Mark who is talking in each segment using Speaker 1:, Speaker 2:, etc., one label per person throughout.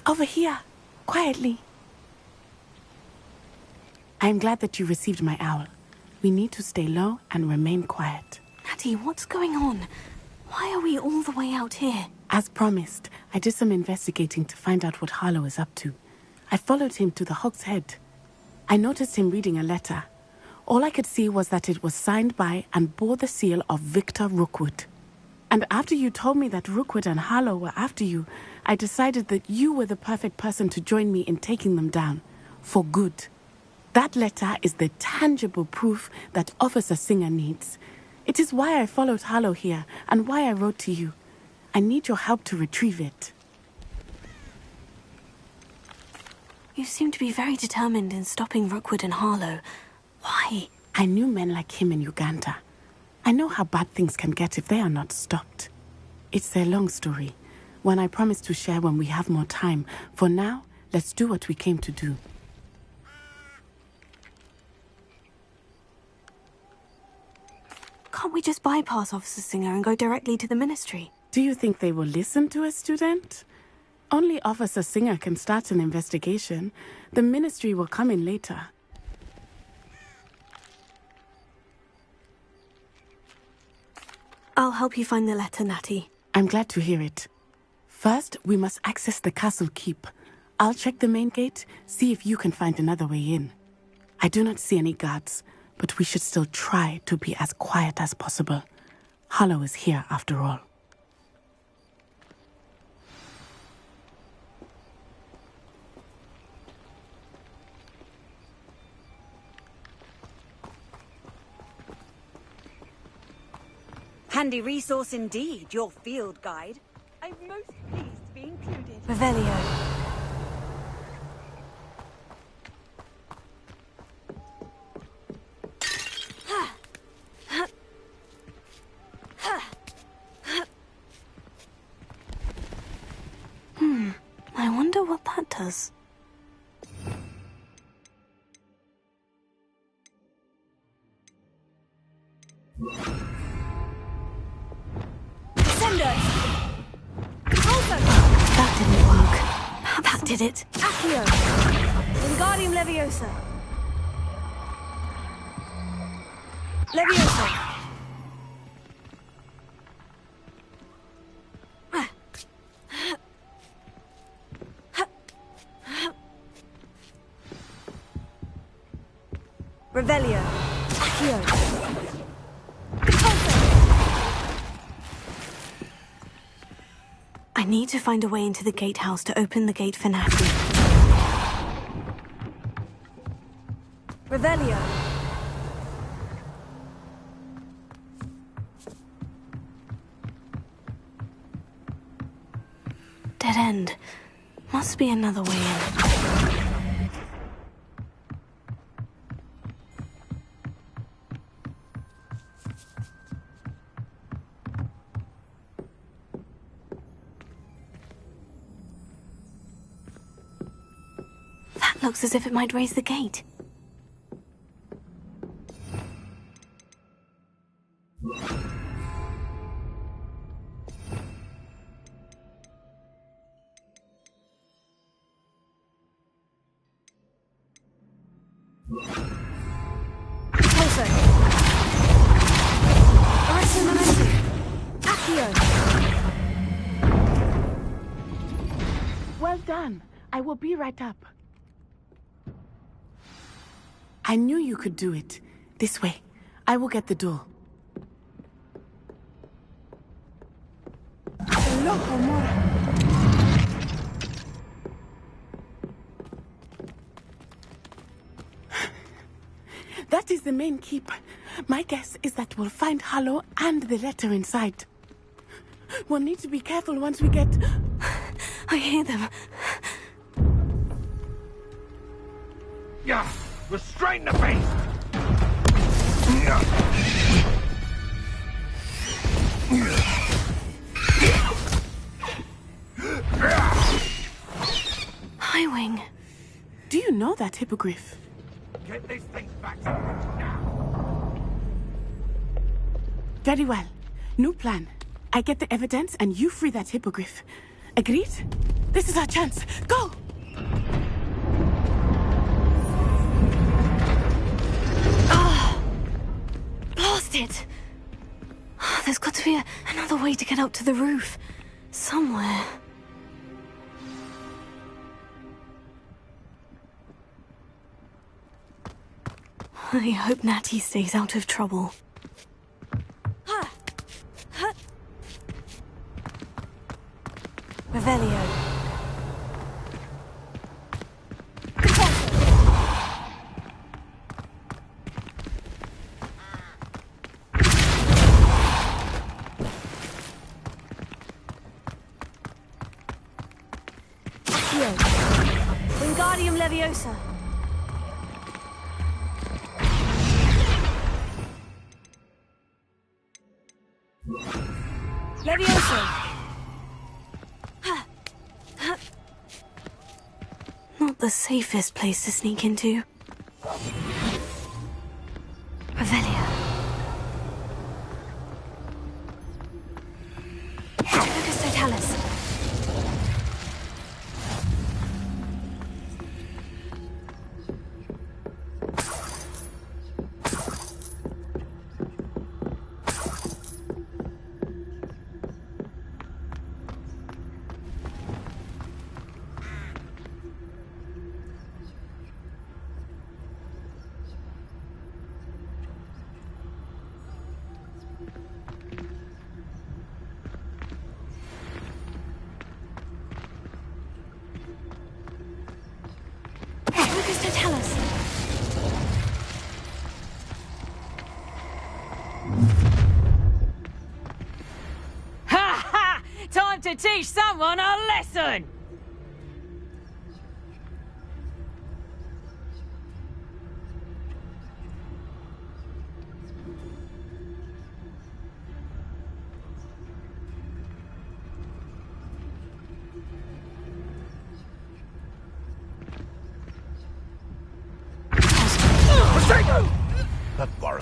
Speaker 1: Over here, quietly. I am glad that you received my owl. We need to stay low and remain quiet.
Speaker 2: Natty, what's going on? Why are we all the way out here?
Speaker 1: As promised, I did some investigating to find out what Harlow is up to. I followed him to the Hog's Head. I noticed him reading a letter. All I could see was that it was signed by and bore the seal of Victor Rookwood. And after you told me that Rookwood and Harlow were after you, I decided that you were the perfect person to join me in taking them down. For good. That letter is the tangible proof that Officer Singer needs. It is why I followed Harlow here and why I wrote to you. I need your help to retrieve it.
Speaker 2: You seem to be very determined in stopping Rookwood and Harlow. Why?
Speaker 1: I knew men like him in Uganda. I know how bad things can get if they are not stopped. It's a long story, one I promise to share when we have more time. For now, let's do what we came to do.
Speaker 2: Can't we just bypass Officer Singer and go directly to the ministry?
Speaker 1: Do you think they will listen to a student? Only Officer Singer can start an investigation. The ministry will come in later.
Speaker 2: I'll help you find the letter, Natty.
Speaker 1: I'm glad to hear it. First, we must access the castle keep. I'll check the main gate, see if you can find another way in. I do not see any guards, but we should still try to be as quiet as possible. Harlow is here after all.
Speaker 3: Handy resource indeed, your field guide. I'm most pleased to be included.
Speaker 2: Revelio. I wonder what that does. That didn't work. That did it.
Speaker 3: Accio! Wingardium Leviosa! Leviosa! Revelio! Accio!
Speaker 2: I need to find a way into the gatehouse to open the gate for Natty.
Speaker 3: Revelio!
Speaker 2: Dead end. Must be another way in. That looks as if it might raise the gate.
Speaker 1: Well done. I will be right up. I knew you could do it. This way. I will get the door. That is the main keep. My guess is that we'll find Harlow and the letter inside. We'll need to be careful once we get...
Speaker 2: I hear them.
Speaker 4: Yeah, restrain the beast!
Speaker 2: Highwing.
Speaker 1: Do you know that hippogriff?
Speaker 4: Get these things back to me now!
Speaker 1: Very well. New plan. I get the evidence and you free that hippogriff. Agreed? This is our chance. Go!
Speaker 2: Blast it! There's got to be another way to get up to the roof. Somewhere. I hope Natty stays out of trouble. Revelio. Wingardium Leviosa. Leviosa. Not the safest place to sneak into. Revelio. Lucas Totalis. Lucas Totalis.
Speaker 5: Ha ha! Time to teach someone a lesson!
Speaker 4: That bar.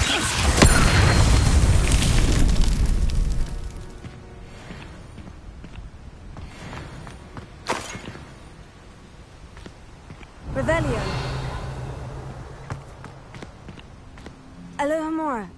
Speaker 2: Revelio. Alohomora.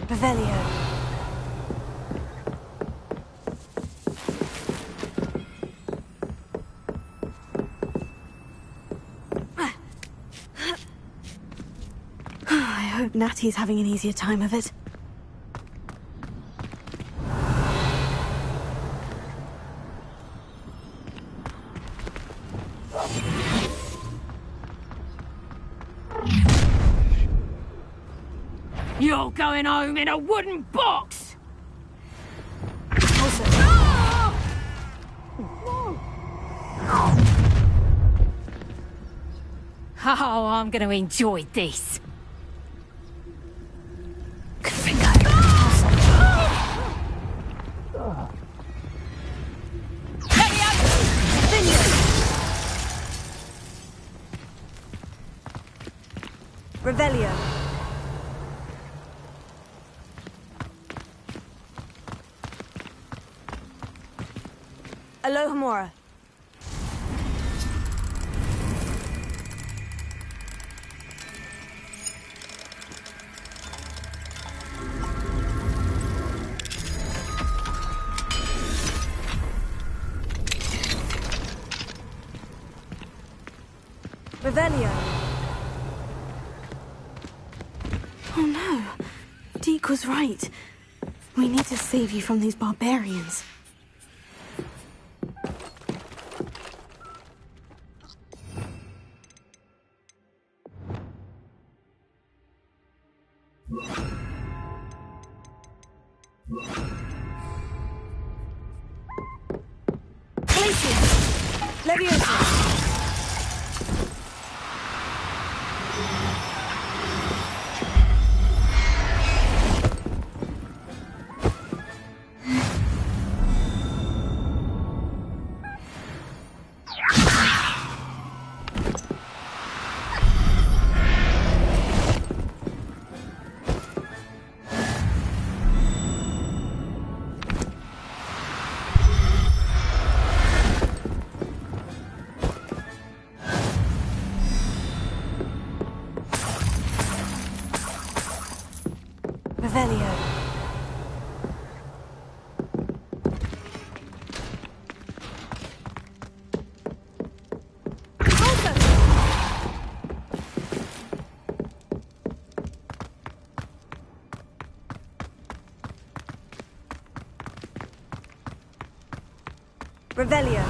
Speaker 2: Revelio. I hope Natty's having an easier time of it.
Speaker 5: You're going home in a wooden box!
Speaker 2: Also,
Speaker 5: Oh, I'm going to enjoy this.
Speaker 2: Revelio. Alohomora. Revelio. Oh no. Deke was right. We need to save you from these barbarians. Leviosa! Revelio.
Speaker 3: Revelio.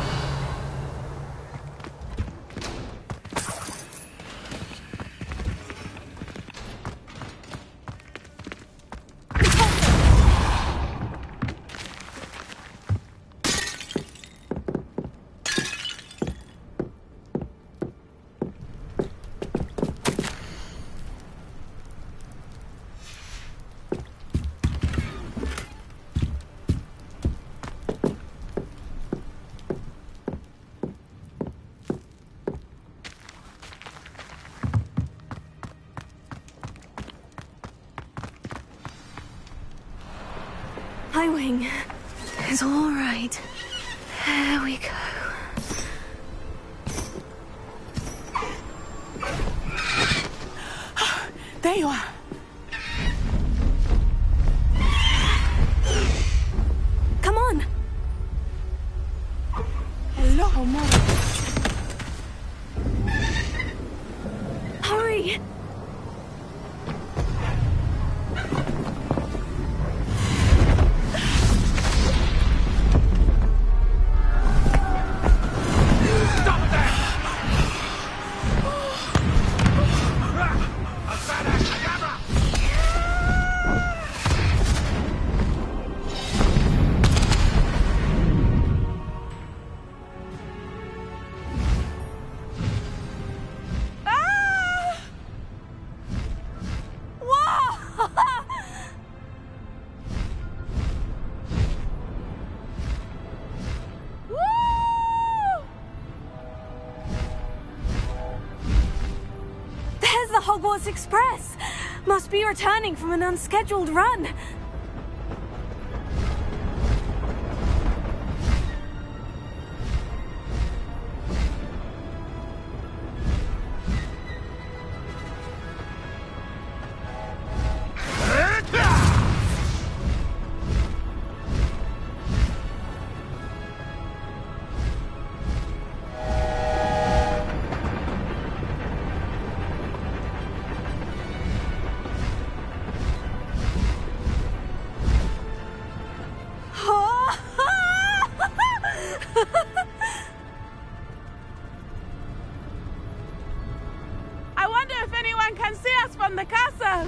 Speaker 2: Highwing. It's all right. There we go.
Speaker 1: There you are.
Speaker 2: Come on.
Speaker 1: Hello, Mom.
Speaker 2: Hurry. Hogwarts Express! Must be returning from an unscheduled run.
Speaker 1: I wonder if anyone can see us from the castle.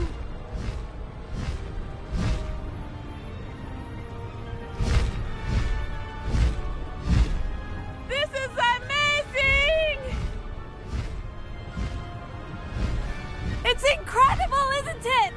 Speaker 1: This is amazing!
Speaker 2: It's incredible, isn't it?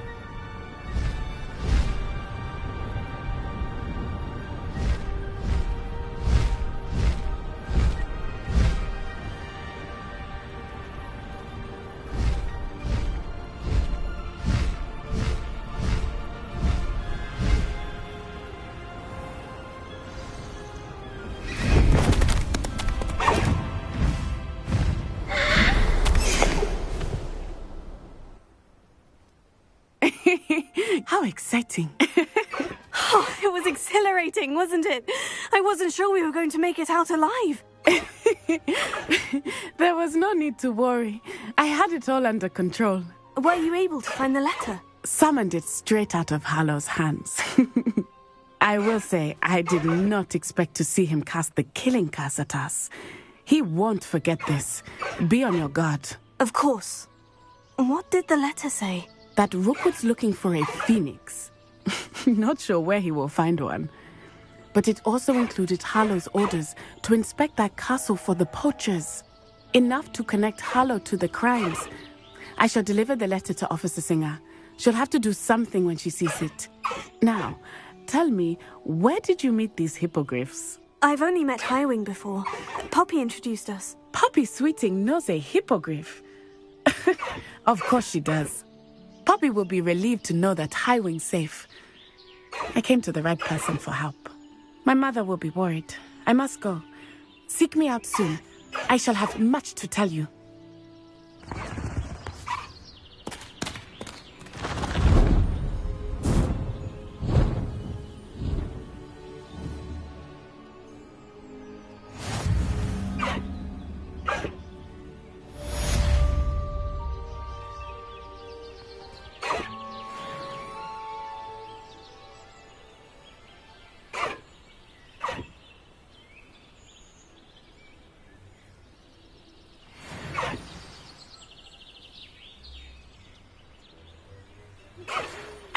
Speaker 1: How exciting.
Speaker 2: Oh, it was exhilarating, wasn't it? I wasn't sure we were going to make it out alive.
Speaker 1: There was no need to worry. I had it all under control.
Speaker 2: Were you able to find the letter?
Speaker 1: Summoned it straight out of Hallow's hands. I will say, I did not expect to see him cast the killing curse at us. He won't forget this. Be on your guard.
Speaker 2: Of course. What did the letter say?
Speaker 1: That Rookwood's looking for a phoenix. Not sure where he will find one. But it also included Hallow's orders to inspect that castle for the poachers. Enough to connect Hallow to the crimes. I shall deliver the letter to Officer Singer. She'll have to do something when she sees it. Now, tell me, where did you meet these hippogriffs?
Speaker 2: I've only met Highwing before. Poppy introduced us.
Speaker 1: Poppy Sweeting knows a hippogriff. Of course she does. Poppy will be relieved to know that Highwing's safe. I came to the right person for help. My mother will be worried. I must go. Seek me out soon. I shall have much to tell you.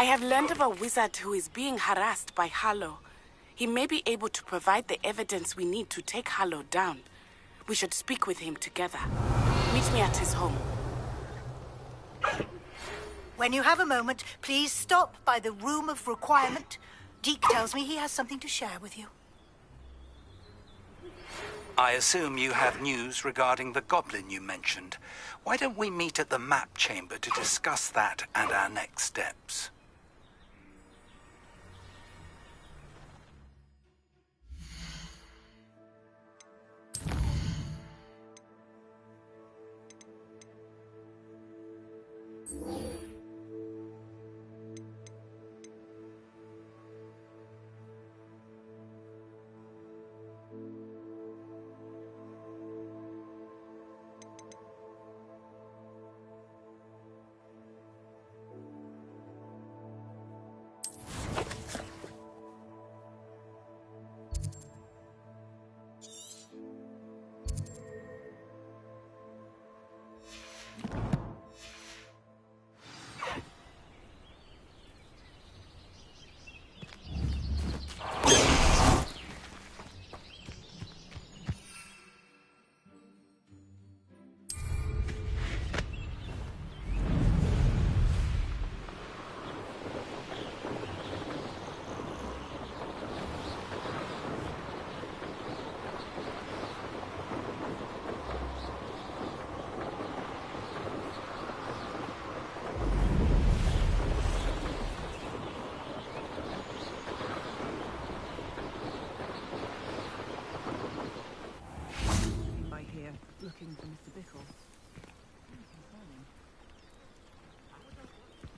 Speaker 1: I have learned of a wizard who is being harassed by Harlow. He may be able to provide the evidence we need to take Harlow down. We should speak with him together. Meet me at his home.
Speaker 6: When you have a moment, please stop by the Room of Requirement. Deke tells me he has something to share with you.
Speaker 7: I assume you have news regarding the goblin you mentioned. Why don't we meet at the map chamber to discuss that and our next steps?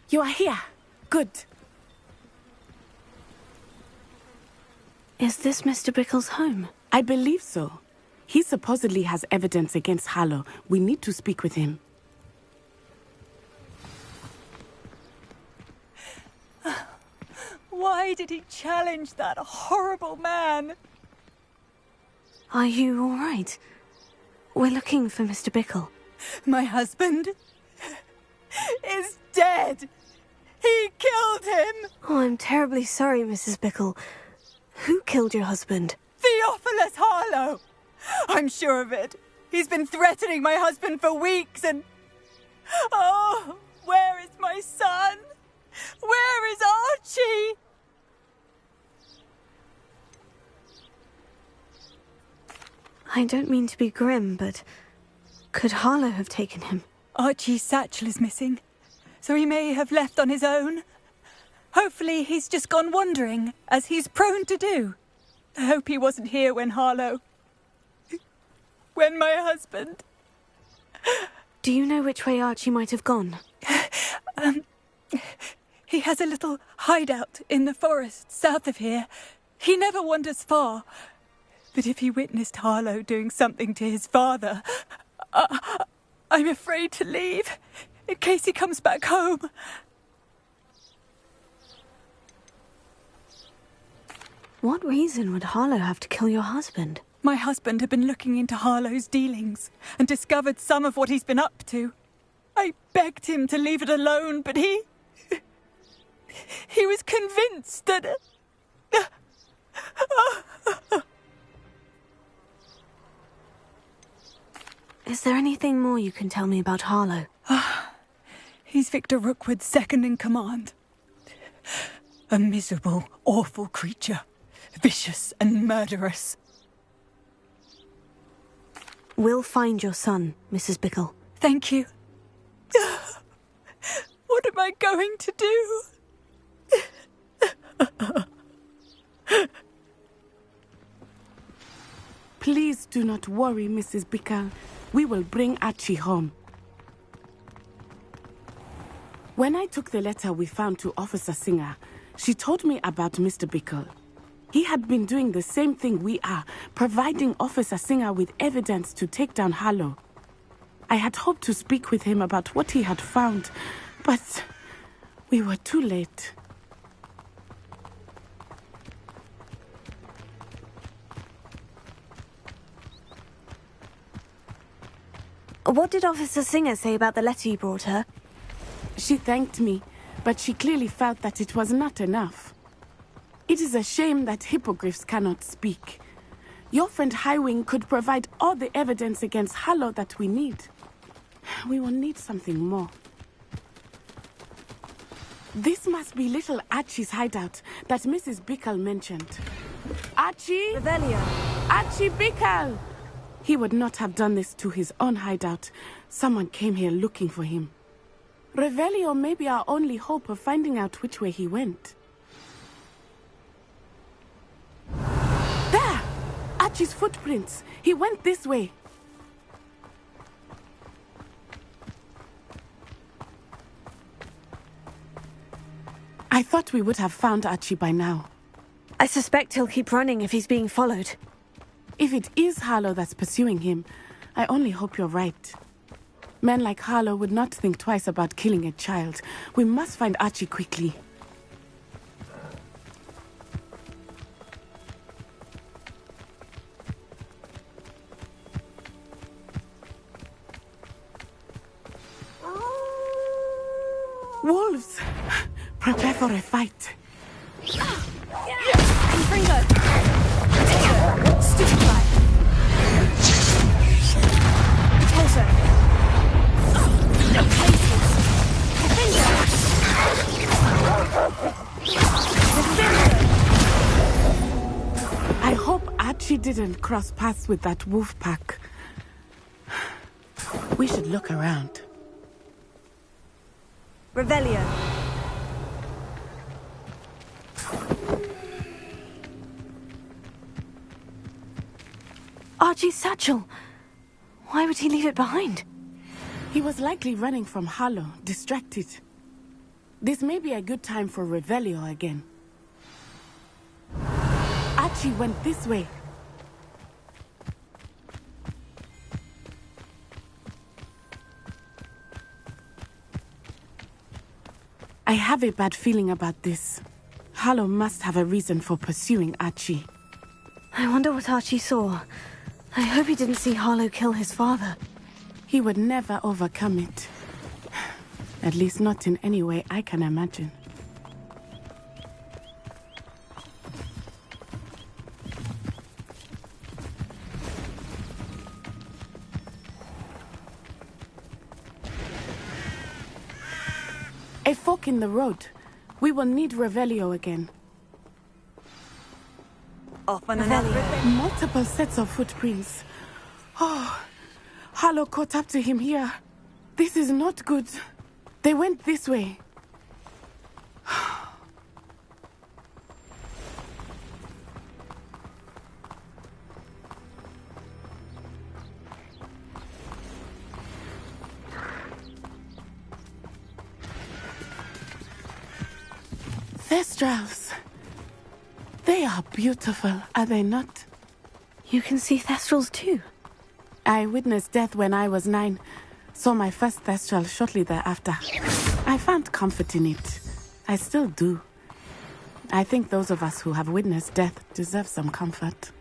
Speaker 1: You are here. Good.
Speaker 2: Is this Mr. Bickle's home?
Speaker 1: I believe so. He supposedly has evidence against Harlow. We need to speak with him.
Speaker 5: Why did he challenge that horrible man?
Speaker 2: Are you all right? We're looking for Mr. Bickle.
Speaker 5: My husband is dead. He killed him.
Speaker 2: Oh, I'm terribly sorry, Mrs. Bickle. Who killed your husband?
Speaker 5: Theophilus Harlow. I'm sure of it. He's been threatening my husband for weeks and... Oh, where is my son? Where is Archie?
Speaker 2: I don't mean to be grim, but could Harlow have taken him?
Speaker 5: Archie's satchel is missing, so he may have left on his own. Hopefully he's just gone wandering, as he's prone to do. I hope he wasn't here when Harlow... when my husband...
Speaker 2: Do you know which way Archie might have gone?
Speaker 5: He has a little hideout in the forest south of here. He never wanders far. But if he witnessed Harlow doing something to his father, I'm afraid to leave, in case he comes back home.
Speaker 2: What reason would Harlow have to kill your husband?
Speaker 5: My husband had been looking into Harlow's dealings and discovered some of what he's been up to. I begged him to leave it alone, but he was convinced that...
Speaker 2: Is there anything more you can tell me about Harlow?
Speaker 5: He's Victor Rookwood's second in command. A miserable, awful creature. Vicious and murderous.
Speaker 2: We'll find your son, Mrs. Bickle.
Speaker 5: Thank you. What am I going to do?
Speaker 1: Please do not worry, Mrs. Bickle. We will bring Archie home. When I took the letter we found to Officer Singer, she told me about Mr. Bickle. He had been doing the same thing we are, providing Officer Singer with evidence to take down Harlow. I had hoped to speak with him about what he had found, but we were too late.
Speaker 2: What did Officer Singer say about the letter you brought her?
Speaker 1: She thanked me, but she clearly felt that it was not enough. It is a shame that hippogriffs cannot speak. Your friend Highwing could provide all the evidence against Harlow that we need. We will need something more. This must be little Archie's hideout that Mrs. Bickle mentioned. Archie?
Speaker 2: Revelio.
Speaker 1: Archie Bickle! He would not have done this to his own hideout. Someone came here looking for him. Revelio may be our only hope of finding out which way he went. There! Archie's footprints. He went this way. I thought we would have found Archie by now.
Speaker 2: I suspect he'll keep running if he's being followed.
Speaker 1: If it is Harlow that's pursuing him, I only hope you're right. Men like Harlow would not think twice about killing a child. We must find Archie quickly. Wolves! Prepare for a fight.
Speaker 2: Confringo! Potato! Stupefy! Potato!
Speaker 1: I hope Archie didn't cross paths with that wolf pack. We should look around.
Speaker 2: Revelio. Archie's satchel. Why would he leave it behind?
Speaker 1: He was likely running from Harlow, distracted. This may be a good time for Revelio again. Archie went this way. I have a bad feeling about this. Harlow must have a reason for pursuing Archie.
Speaker 2: I wonder what Archie saw. I hope he didn't see Harlow kill his father.
Speaker 1: He would never overcome it. At least not in any way I can imagine. A fork in the road. We will need Revelio again.
Speaker 3: Off on another.
Speaker 1: Multiple sets of footprints. Oh, Harlow caught up to him here. This is not good. They went this way. Thestrals. They are beautiful, are they not?
Speaker 2: You can see Thestrals too.
Speaker 1: I witnessed death when I was 9. Saw my first Thestral shortly thereafter. I found comfort in it. I still do. I think those of us who have witnessed death deserve some comfort.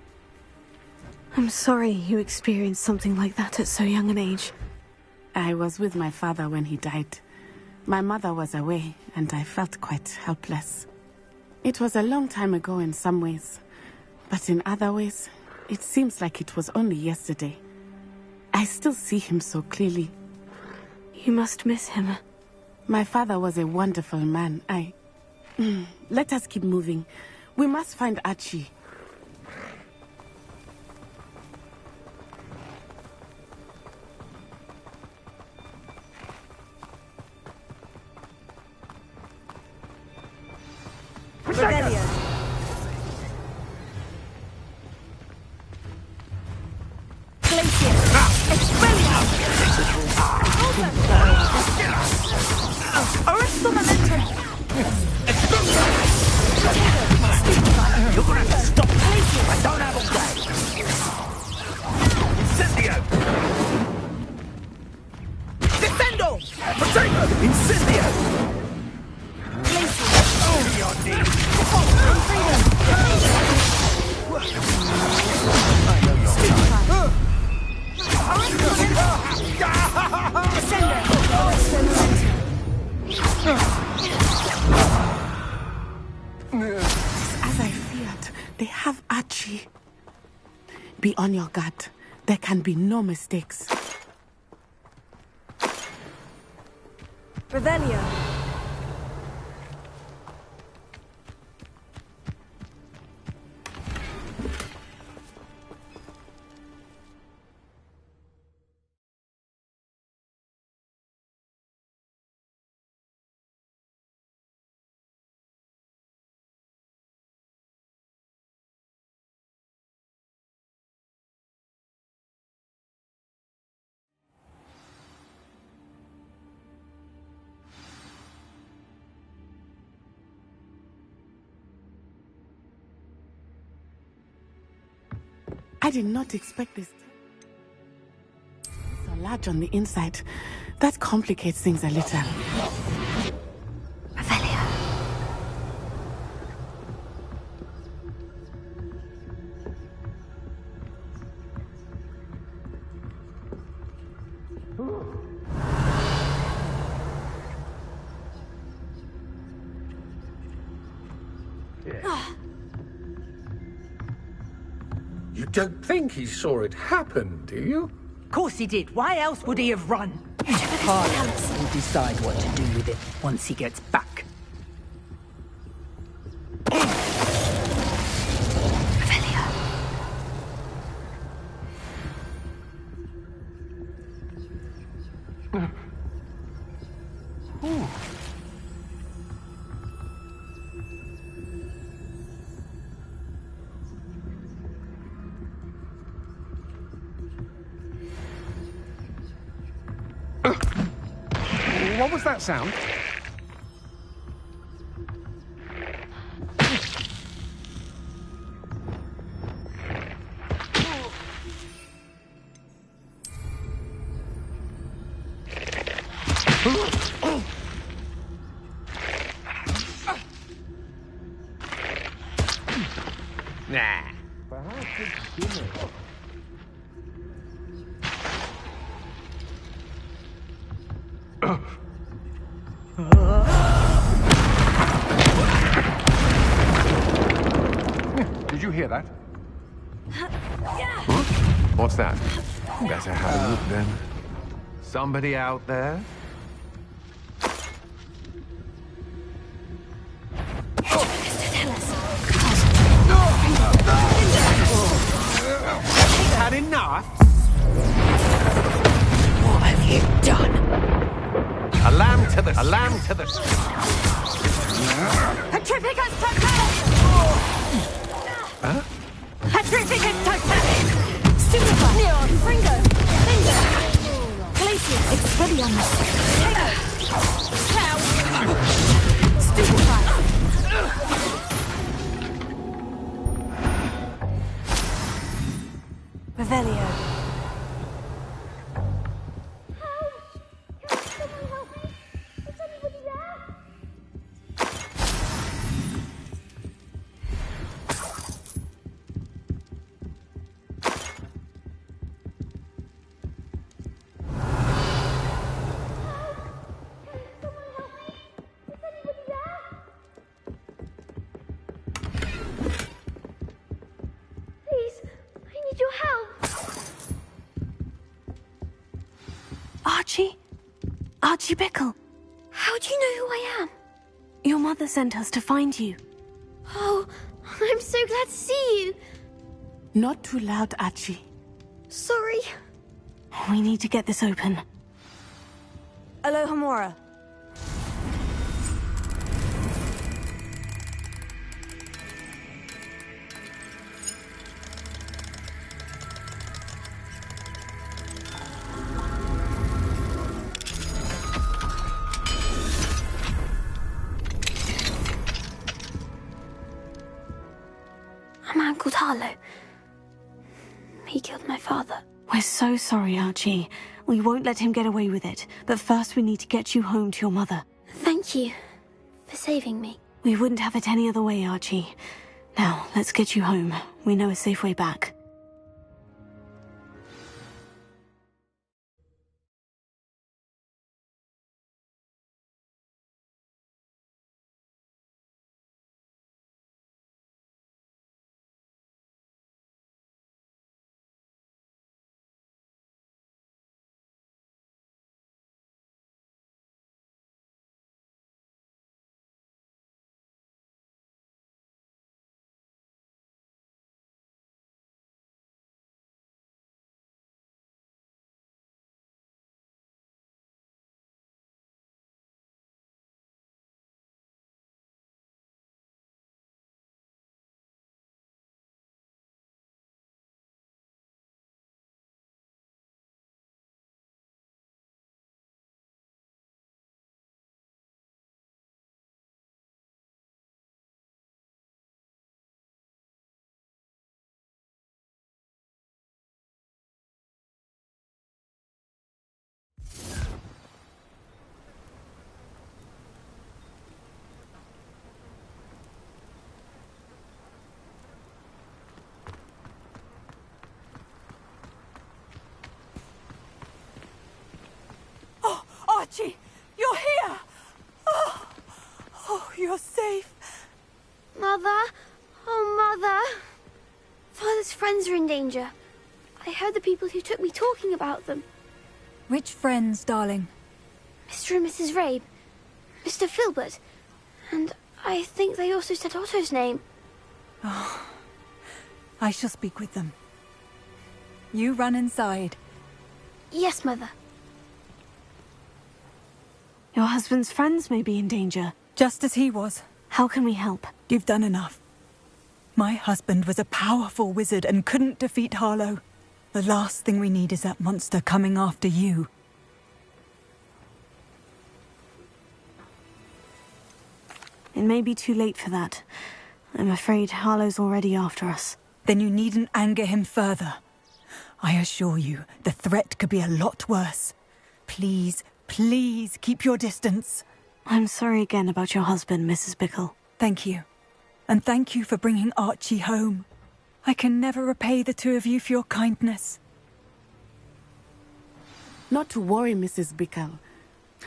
Speaker 2: I'm sorry you experienced something like that at so young an age.
Speaker 1: I was with my father when he died. My mother was away, and I felt quite helpless. It was a long time ago in some ways, but in other ways, it seems like it was only yesterday. I still see him so clearly.
Speaker 2: You must miss him.
Speaker 1: My father was a wonderful man. Let us keep moving. We must find Archie.
Speaker 3: Revelio.
Speaker 5: Arresto momentum!
Speaker 4: You're gonna have to stop. I don't have all day. Incendio! Defendo! Potato! Incendio! Oh, your knee!
Speaker 1: They have Archie. Be on your guard. There can be no mistakes.
Speaker 3: Revelio.
Speaker 1: I did not expect this. So large on the inside. That complicates things a little.
Speaker 2: Revelio.
Speaker 8: You don't think he saw it happen, do you?
Speaker 9: Of course he did. Why else would he have run?
Speaker 2: Harlow
Speaker 9: will decide what to do with it once he gets back.
Speaker 2: Revelio.
Speaker 8: What was that sound? Nah. Perhaps it's dinner. Did you hear that? Huh? What's that? Better have a look then. Somebody out there?
Speaker 9: Had enough?
Speaker 2: What have you done?
Speaker 8: A lamb to the...
Speaker 2: Petrificus totalis!
Speaker 8: Huh?
Speaker 2: Petrificus totalis! Stupefy! Neon! Fringo! Finger! Glacius! Expelliarmus! Cow! Stupefy! Revelio. Archie Bickle. How do you know who I am? Your mother sent us to find you.
Speaker 10: Oh, I'm so glad to see you.
Speaker 1: Not too loud, Archie.
Speaker 10: Sorry.
Speaker 2: We need to get this open.
Speaker 3: Alohomora.
Speaker 2: A man called Harlow. He killed my father. We're so sorry, Archie. We won't let him get away with it. But first we need to get you home to your mother.
Speaker 10: Thank you for saving me.
Speaker 2: We wouldn't have it any other way, Archie. Now, let's get you home. We know a safe way back.
Speaker 5: you're safe.
Speaker 10: Mother? Oh, Mother. Father's friends are in danger. I heard the people who took me talking about them.
Speaker 5: Which friends, darling?
Speaker 10: Mr. and Mrs. Rabe. Mr. Filbert. And I think they also said Otto's name.
Speaker 5: Oh, I shall speak with them. You run inside.
Speaker 10: Yes, Mother.
Speaker 2: Your husband's friends may be in danger.
Speaker 5: Just as he was.
Speaker 2: How can we help?
Speaker 5: You've done enough. My husband was a powerful wizard and couldn't defeat Harlow. The last thing we need is that monster coming after you.
Speaker 2: It may be too late for that. I'm afraid Harlow's already after us.
Speaker 5: Then you needn't anger him further. I assure you, the threat could be a lot worse. Please, please keep your distance.
Speaker 2: I'm sorry again about your husband, Mrs. Bickle.
Speaker 5: Thank you. And thank you for bringing Archie home. I can never repay the two of you for your kindness.
Speaker 1: Not to worry, Mrs. Bickle.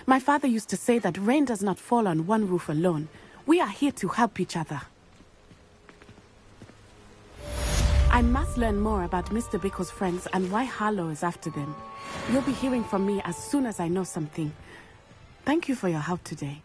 Speaker 1: My father used to say that rain does not fall on one roof alone. We are here to help each other. I must learn more about Mr. Bickle's friends and why Harlow is after them. You'll be hearing from me as soon as I know something. Thank you for your help today.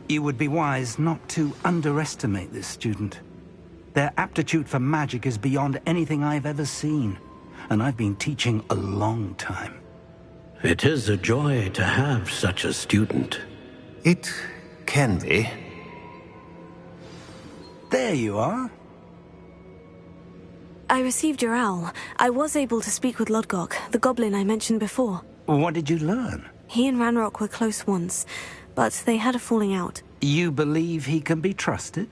Speaker 7: You would be wise not to underestimate this student. Their aptitude for magic is beyond anything I've ever seen, and I've been teaching a long time.
Speaker 11: It is a joy to have such a student.
Speaker 12: It can be.
Speaker 7: There you are.
Speaker 2: I received your owl. I was able to speak with Lodgok, the goblin I mentioned before.
Speaker 7: What did you learn?
Speaker 2: He and Ranrock were close once, but they had a falling out.
Speaker 7: You believe he can be trusted?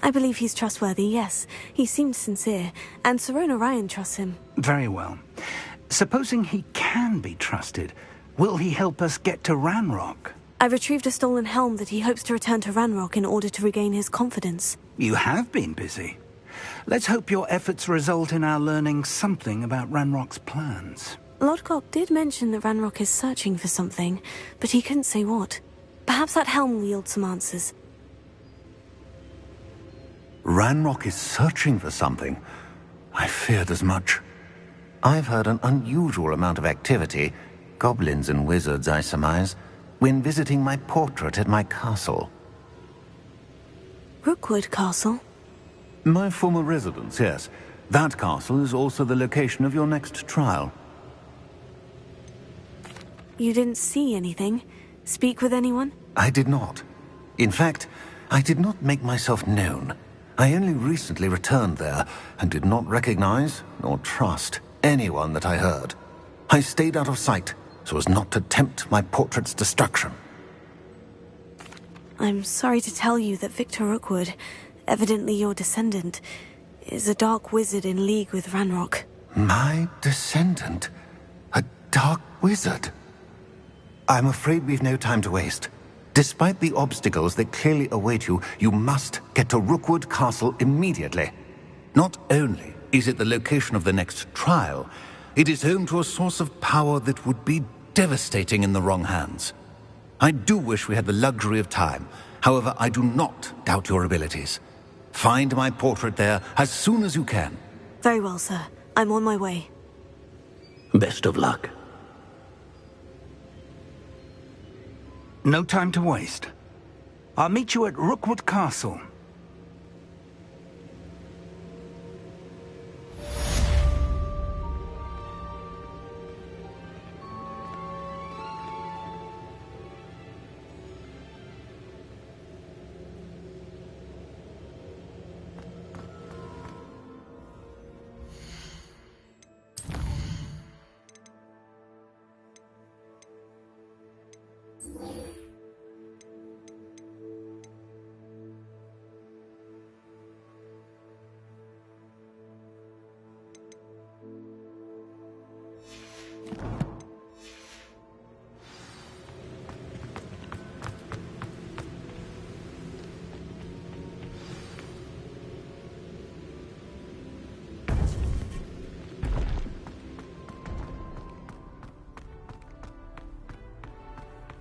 Speaker 2: I believe he's trustworthy, yes. He seems sincere, and Sirona Ryan trusts him.
Speaker 7: Very well. Supposing he can be trusted, will he help us get to Ranrock?
Speaker 2: I retrieved a stolen helm that he hopes to return to Ranrock in order to regain his confidence.
Speaker 7: You have been busy. Let's hope your efforts result in our learning something about Ranrock's plans.
Speaker 2: Lodgok did mention that Ranrock is searching for something, but he couldn't say what. Perhaps that helm will yield some answers.
Speaker 12: Ranrock is searching for something. I feared as much. I've heard an unusual amount of activity, goblins and wizards, I surmise, when visiting my portrait at my castle.
Speaker 2: Rookwood Castle?
Speaker 12: My former residence, yes. That castle is also the location of your next trial.
Speaker 2: You didn't see anything? Speak with anyone?
Speaker 12: I did not. In fact, I did not make myself known. I only recently returned there, and did not recognize, nor trust, anyone that I heard. I stayed out of sight, so as not to tempt my portrait's destruction.
Speaker 2: I'm sorry to tell you that Victor Rookwood, evidently your descendant, is a dark wizard in league with Ranrock.
Speaker 12: My descendant? A dark wizard? I'm afraid we've no time to waste. Despite the obstacles that clearly await you, you must get to Rookwood Castle immediately. Not only is it the location of the next trial, it is home to a source of power that would be devastating in the wrong hands. I do wish we had the luxury of time. However, I do not doubt your abilities. Find my portrait there as soon as you can.
Speaker 2: Very well, sir. I'm on my way.
Speaker 11: Best of luck.
Speaker 7: No time to waste. I'll meet you at Rookwood Castle.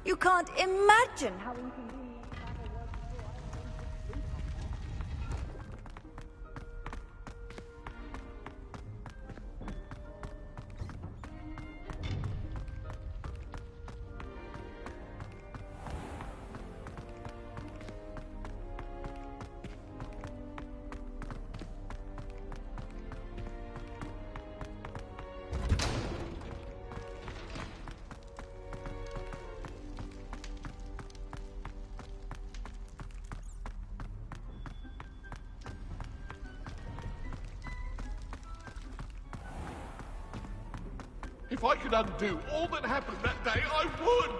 Speaker 3: You can't imagine how inconvenient.
Speaker 8: If I could undo all that happened that day, I would!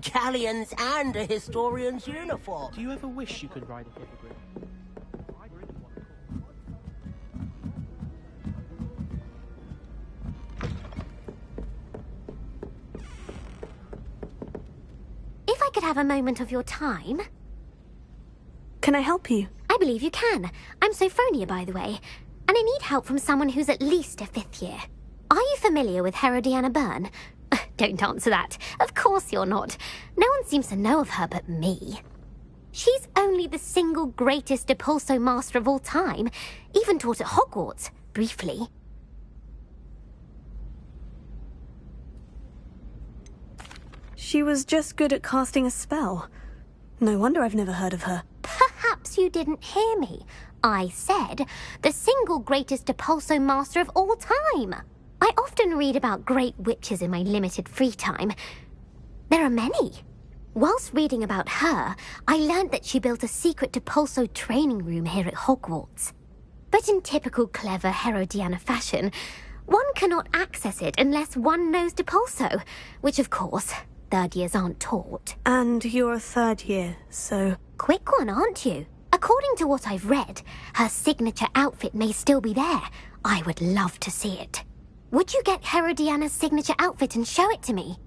Speaker 13: Galleons and a historian's uniform.
Speaker 14: Do you ever wish you could ride a hippogriff?
Speaker 10: If I could have a moment of your time...
Speaker 2: Can I help you?
Speaker 10: I believe you can. I'm Sophronia, by the way, and I need help from someone who's at least a 5th year. Are you familiar with Herodiana Byrne? Don't answer that. Of course you're not. No one seems to know of her but me. She's only the single greatest Depulso master of all time. Even taught at Hogwarts, briefly.
Speaker 2: She was just good at casting a spell. No wonder I've never heard of her.
Speaker 10: Perhaps you didn't hear me. I said the single greatest Depulso master of all time. I often read about great witches in my limited free time. There are many. Whilst reading about her, I learned that she built a secret Depulso training room here at Hogwarts. But in typical clever Herodiana fashion, one cannot access it unless one knows Depulso, which of course, third years aren't taught.
Speaker 2: And you're a third year, so...
Speaker 10: Quick one, aren't you? According to what I've read, her signature outfit may still be there. I would love to see it. Would you get Herodiana's signature outfit and show it to me?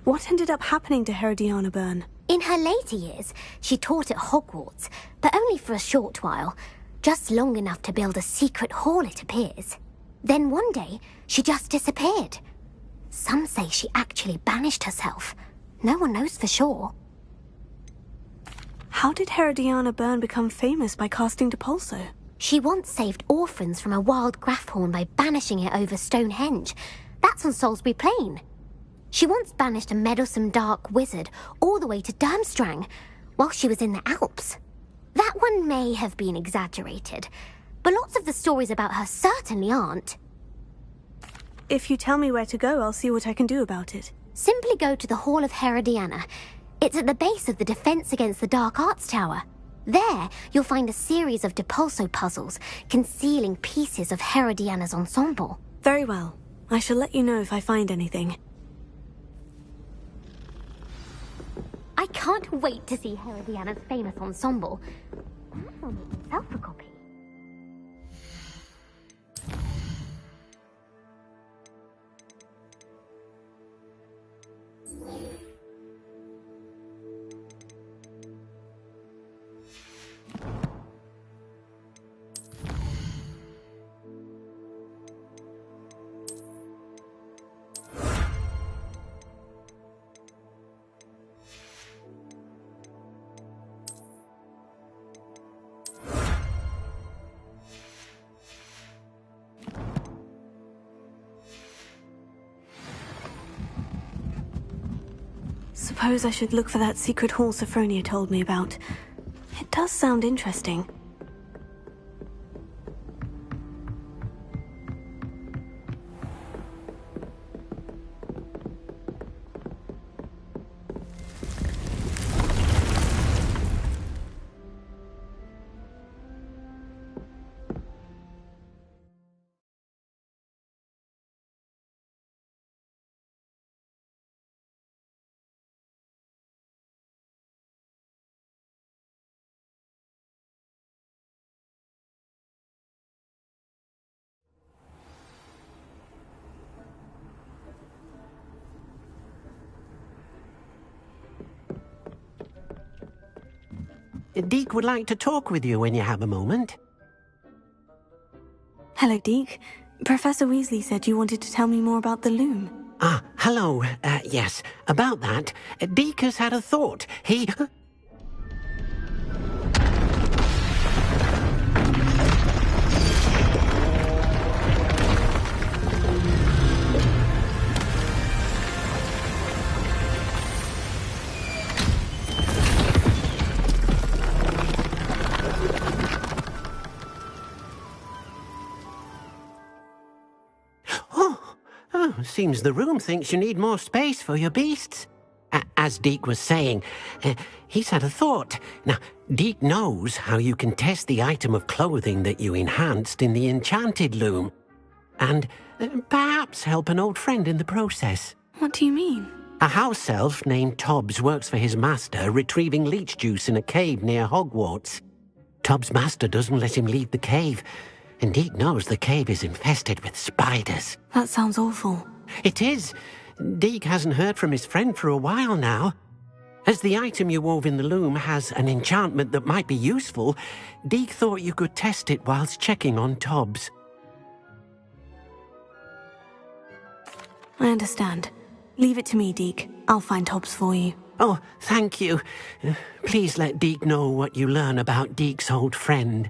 Speaker 2: What ended up happening to Herodiana Byrne?
Speaker 10: In her later years, she taught at Hogwarts, but only for a short while. Just long enough to build a secret hall, it appears. Then one day, she just disappeared. Some say she actually banished herself. No one knows for sure.
Speaker 2: How did Herodiana Byrne become famous by casting Depulso?
Speaker 10: She once saved orphans from a wild Grafhorn by banishing it over Stonehenge. That's on Salisbury Plain. She once banished a meddlesome dark wizard all the way to Durmstrang, while she was in the Alps. That one may have been exaggerated, but lots of the stories about her certainly aren't.
Speaker 2: If you tell me where to go, I'll see what I can do about it.
Speaker 10: Simply go to the Hall of Herodiana. It's at the base of the Defense Against the Dark Arts Tower. There, you'll find a series of Depulso puzzles concealing pieces of Herodiana's ensemble.
Speaker 2: Very well. I shall let you know if I find anything.
Speaker 10: I can't wait to see Herodiana's famous ensemble. Perhaps I'll make myself a copy.
Speaker 2: Suppose I should look for that secret hall Sophronia told me about. It does sound interesting.
Speaker 15: Deek would like to talk with you when you have a moment.
Speaker 2: Hello, Deek. Professor Weasley said you wanted to tell me more about the loom.
Speaker 15: Ah, hello. Yes, about that. Deek has had a thought. He... Seems the room thinks you need more space for your beasts. As Deek was saying, he's had a thought. Now, Deek knows how you can test the item of clothing that you enhanced in the enchanted loom. And perhaps help an old friend in the process.
Speaker 2: What do you mean?
Speaker 15: A house elf named Tobbs works for his master, retrieving leech juice in a cave near Hogwarts. Tobbs' master doesn't let him leave the cave, and Deek knows the cave is infested with spiders.
Speaker 2: That sounds awful.
Speaker 15: It is. Deek hasn't heard from his friend for a while now. As the item you wove in the loom has an enchantment that might be useful, Deek thought you could test it whilst checking on Tobbs.
Speaker 2: I understand. Leave it to me, Deek. I'll find Tobbs for you.
Speaker 15: Oh, thank you. Please let Deek know what you learn about Deek's old friend.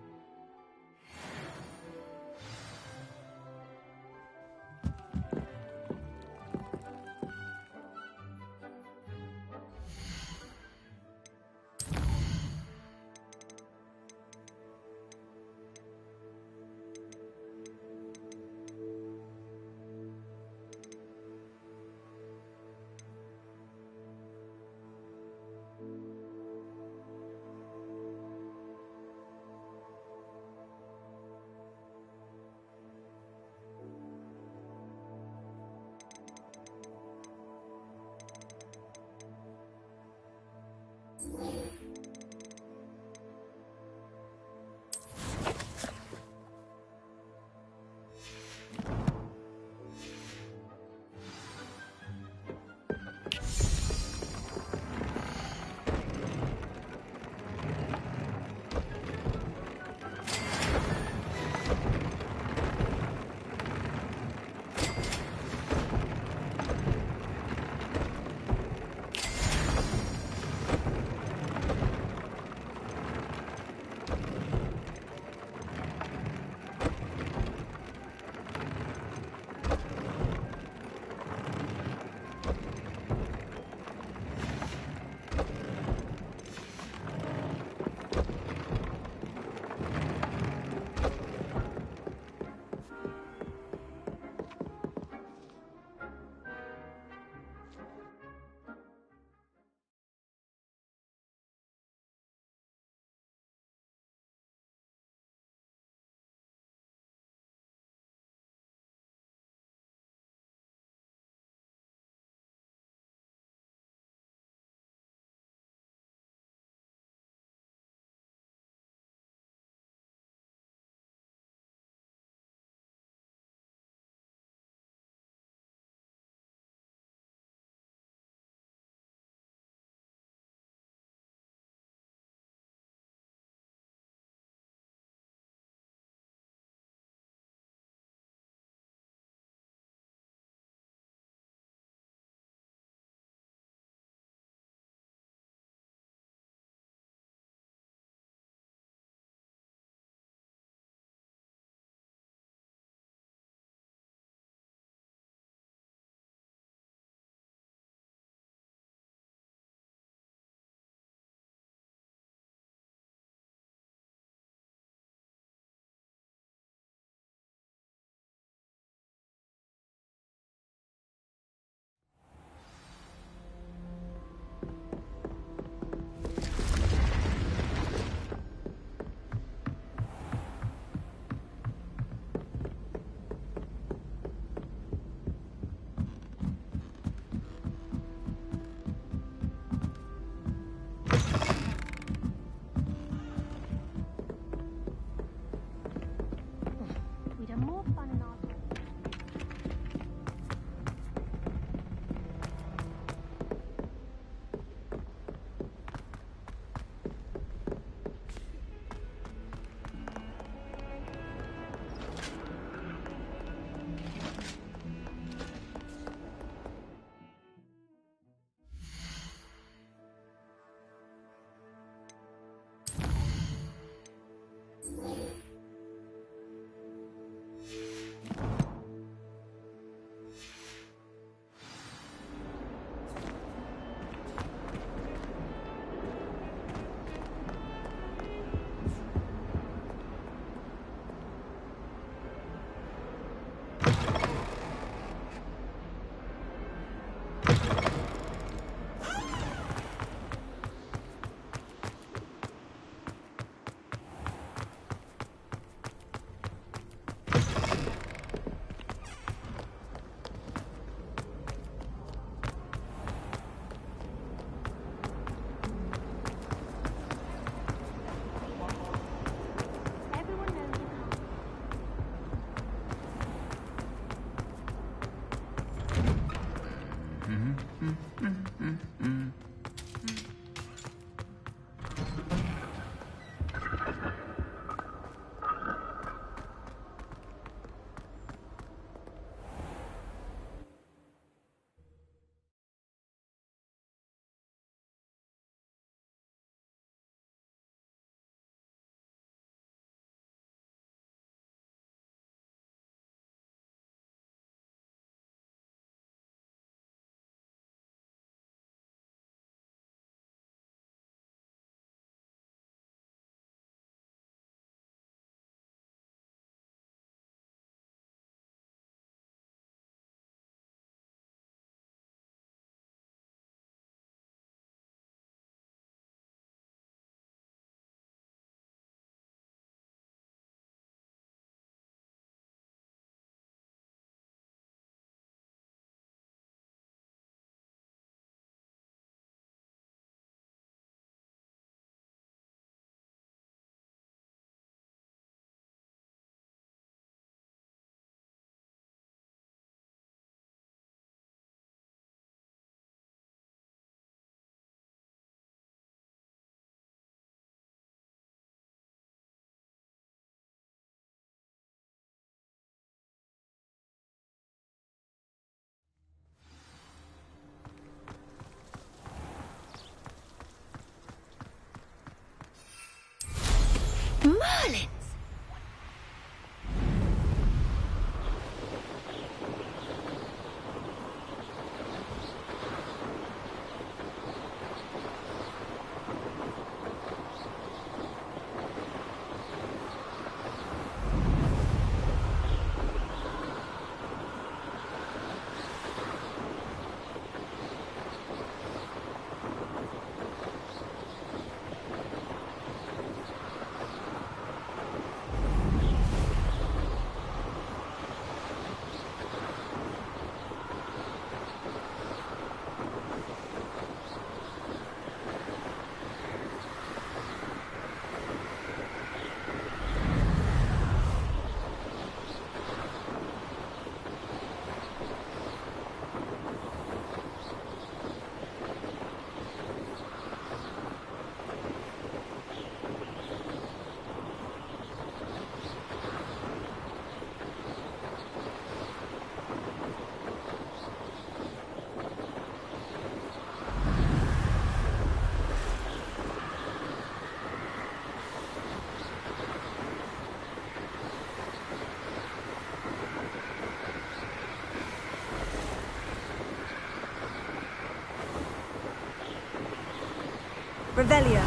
Speaker 3: Revelio.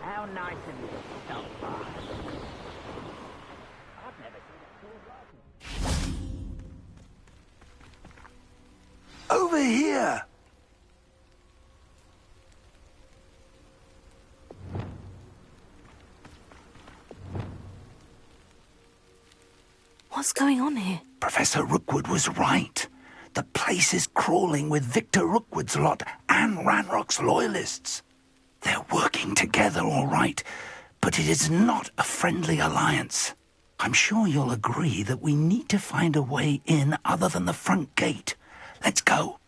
Speaker 9: How nice of you to stop by. I've never seen a tour like it.
Speaker 7: Over here!
Speaker 2: What's going on here?
Speaker 7: Professor Rookwood was right. The place is crawling with Victor Rookwood's lot and Ranrock's loyalists. They're working together, all right, but it is not a friendly alliance. I'm sure you'll agree that we need to find a way in other than the front gate. Let's go.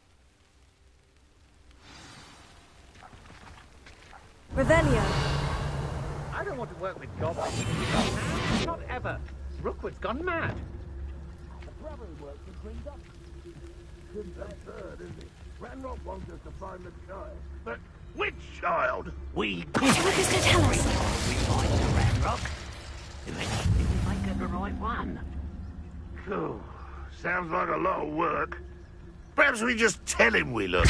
Speaker 3: Revelio.
Speaker 9: I don't want to work with goblins. Not ever. Rookwood's gone mad. The brother works in cleaned up.
Speaker 4: Shouldn't absurd, isn't it? Ranrock wants us to find the child. But which child?
Speaker 15: We
Speaker 2: What is to tell us?
Speaker 15: We find the Ranrock. Eventually we might get the right one.
Speaker 4: Cool. Sounds like a lot of work. Perhaps we just tell him we look.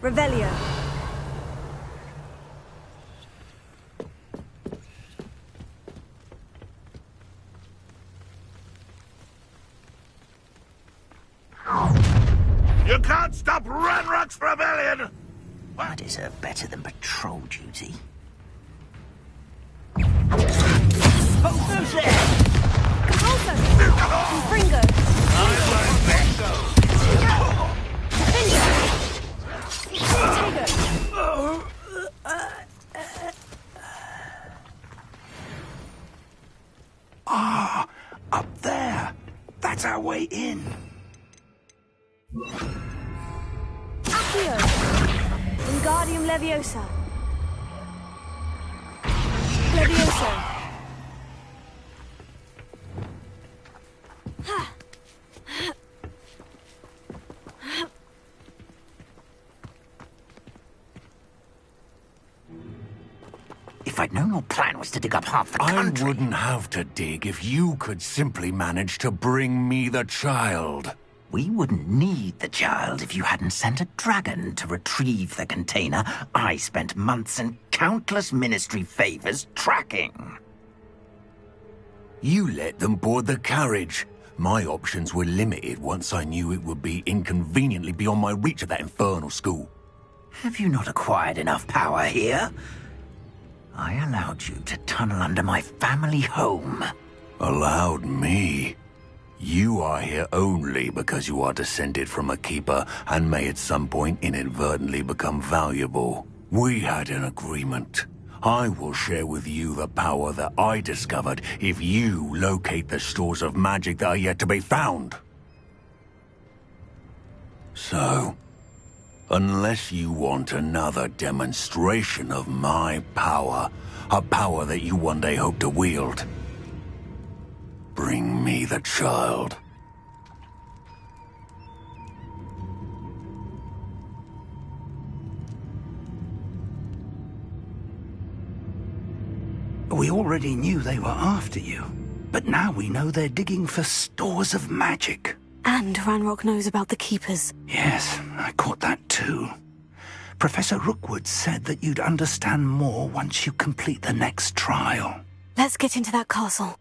Speaker 3: Revelio.
Speaker 4: You can't stop Ranrock's rebellion!
Speaker 16: I deserve better than patrol duty.
Speaker 3: Who's there? Compulso! Fringo!
Speaker 7: Ah, up there. That's our way in.
Speaker 3: Accio! Wingardium Leviosa. Leviosa.
Speaker 16: If I'd known your plan was to dig up half the country...
Speaker 12: I wouldn't have to dig if you could simply manage to bring me the child.
Speaker 16: We wouldn't need the child if you hadn't sent a dragon to retrieve the container I spent months and countless ministry favors tracking.
Speaker 12: You let them board the carriage. My options were limited once I knew it would be inconveniently beyond my reach at that infernal school.
Speaker 16: Have you not acquired enough power here? I allowed you to tunnel under my family home.
Speaker 12: Allowed me? You are here only because you are descended from a keeper and may at some point inadvertently become valuable. We had an agreement. I will share with you the power that I discovered if you locate the stores of magic that are yet to be found. So,
Speaker 7: Unless you want another demonstration of my power, a power that you one day hope to wield. Bring me the child.
Speaker 16: We already knew they were after you, but now we know they're digging for stores of magic.
Speaker 2: And Ranrock knows about the Keepers.
Speaker 16: Yes, I caught that too. Professor Rookwood said that you'd understand more once you complete the next trial.
Speaker 2: Let's get into that castle.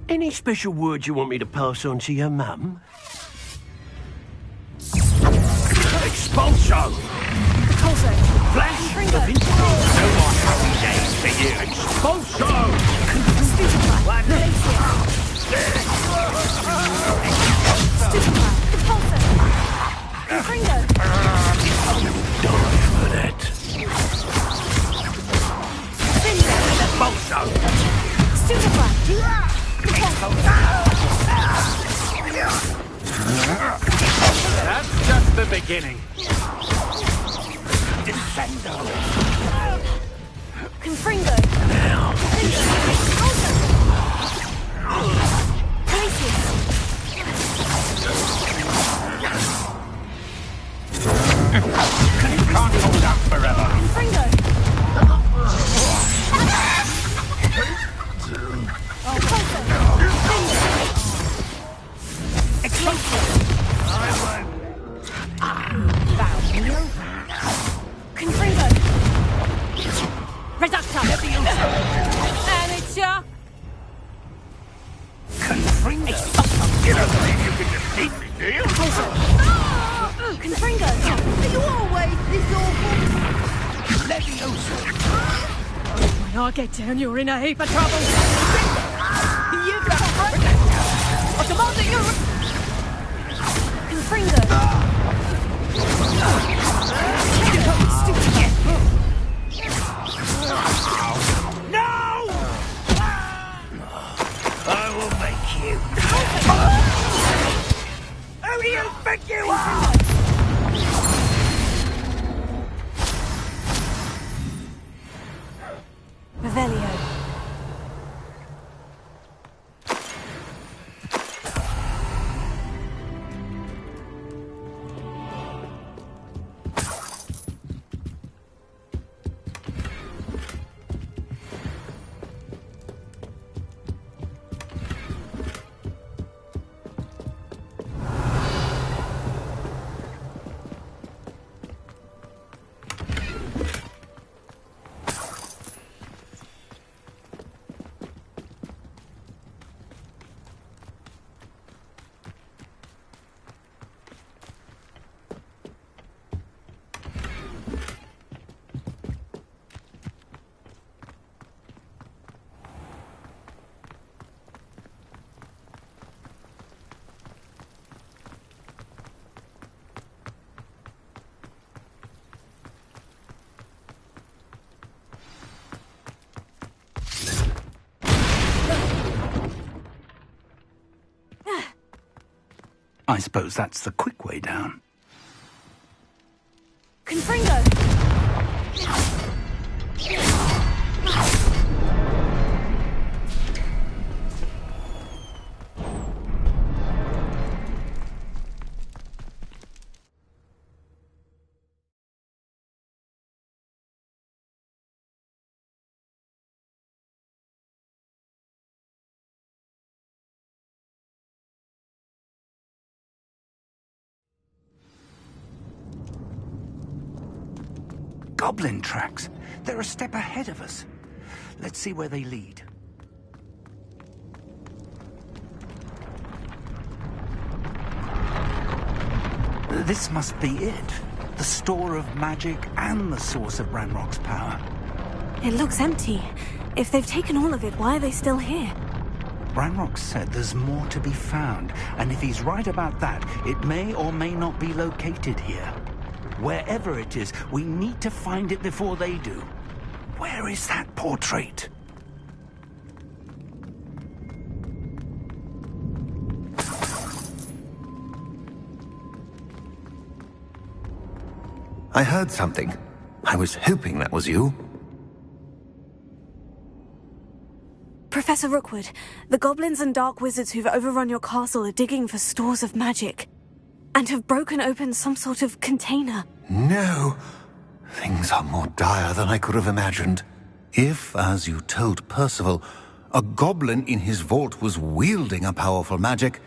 Speaker 17: Any special words you want me to pass on to your mum?
Speaker 9: Expulso!
Speaker 2: Expulso!
Speaker 9: Flash of inspiration! No more happy days for you! Expulso!
Speaker 2: Stupefy! Stupefy! Expulso! Confringo!
Speaker 7: Die for that.
Speaker 9: Expulso!
Speaker 2: Stupefy!
Speaker 9: That's just the beginning.
Speaker 16: Defendo!
Speaker 2: Confringo!
Speaker 7: Now.
Speaker 2: Glacius!
Speaker 9: You can't hold up forever.
Speaker 2: Confringo! Confringo! Reductor! Amateur!
Speaker 16: Confringo!
Speaker 9: You don't think you can defeat me, do you?
Speaker 2: Confringo!
Speaker 6: Are you always this awful?
Speaker 16: Leviosa!
Speaker 5: When I get down, you're in a heap of trouble.
Speaker 6: You've got a friend.
Speaker 5: I demand that you...
Speaker 2: Confringo!
Speaker 9: No!
Speaker 16: I will make you.
Speaker 9: Who do you think you are?
Speaker 2: Revelio.
Speaker 16: I suppose that's the quick way down.
Speaker 2: Confringo!
Speaker 16: Goblin tracks. They're a step ahead of us. Let's see where they lead. This must be it. The store of magic and the source of Ranrock's power.
Speaker 2: It looks empty. If they've taken all of it, why are they still here?
Speaker 16: Ranrock said there's more to be found, and if he's right about that, it may or may not be located here. Wherever it is, we need to find it before they do. Where is that portrait?
Speaker 12: I heard something. I was hoping that was you.
Speaker 2: Professor Rookwood, the goblins and dark wizards who've overrun your castle are digging for stores of magic, and have broken open some sort of container.
Speaker 12: No! Things are more dire than I could have imagined. If, as you told Percival, a goblin in his vault was wielding a powerful magic,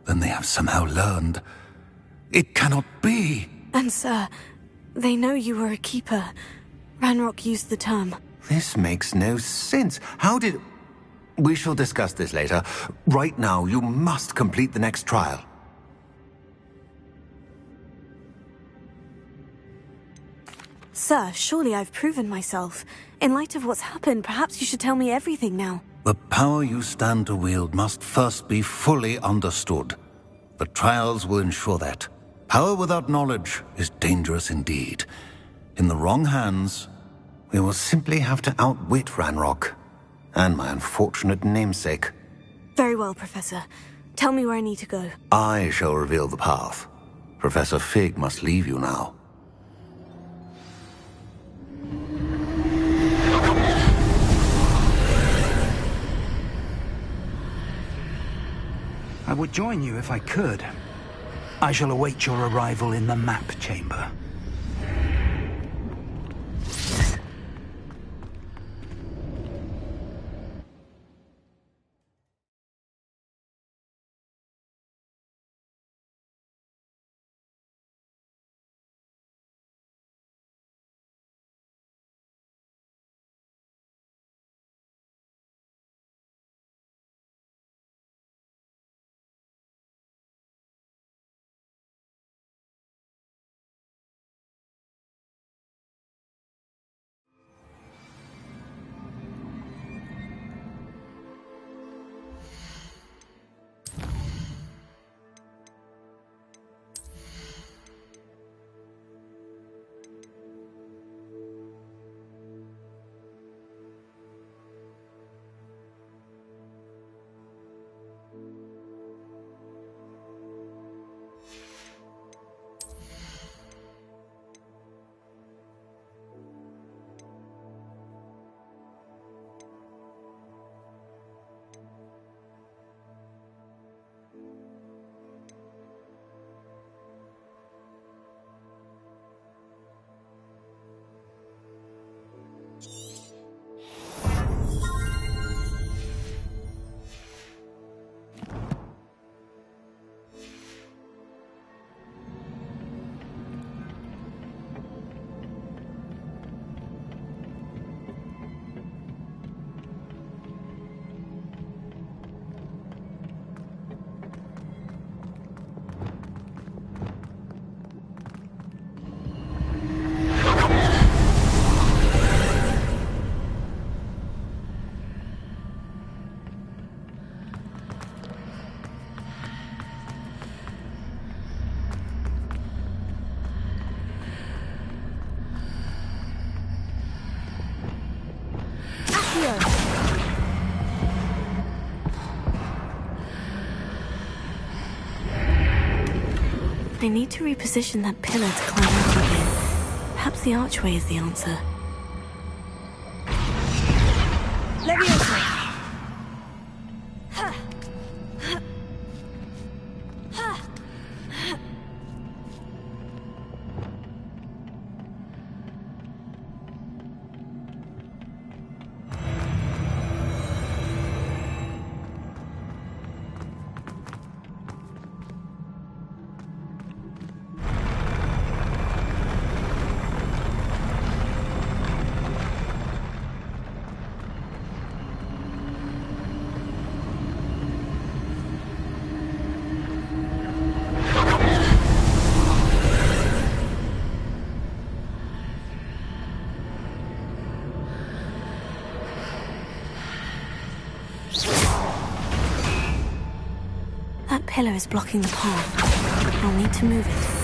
Speaker 12: then they have somehow learned. It cannot be!
Speaker 2: And sir, they know you were a keeper. Ranrock used the term.
Speaker 12: This makes no sense. How did... We shall discuss this later. Right now, you must complete the next trial.
Speaker 2: Sir, surely I've proven myself. In light of what's happened, perhaps you should tell me everything now.
Speaker 12: The power you stand to wield must first be fully understood. The trials will ensure that. Power without knowledge is dangerous indeed. In the wrong hands, we will simply have to outwit Ranrock and my unfortunate namesake.
Speaker 2: Very well, Professor. Tell me where I need to go.
Speaker 12: I shall reveal the path. Professor Fig must leave you now.
Speaker 7: I would join you if I could. I shall await your arrival in the map chamber.
Speaker 2: I need to reposition that pillar to climb out again. Perhaps the archway is the answer. Leviosa! That pillar is blocking the path. I'll need to move it.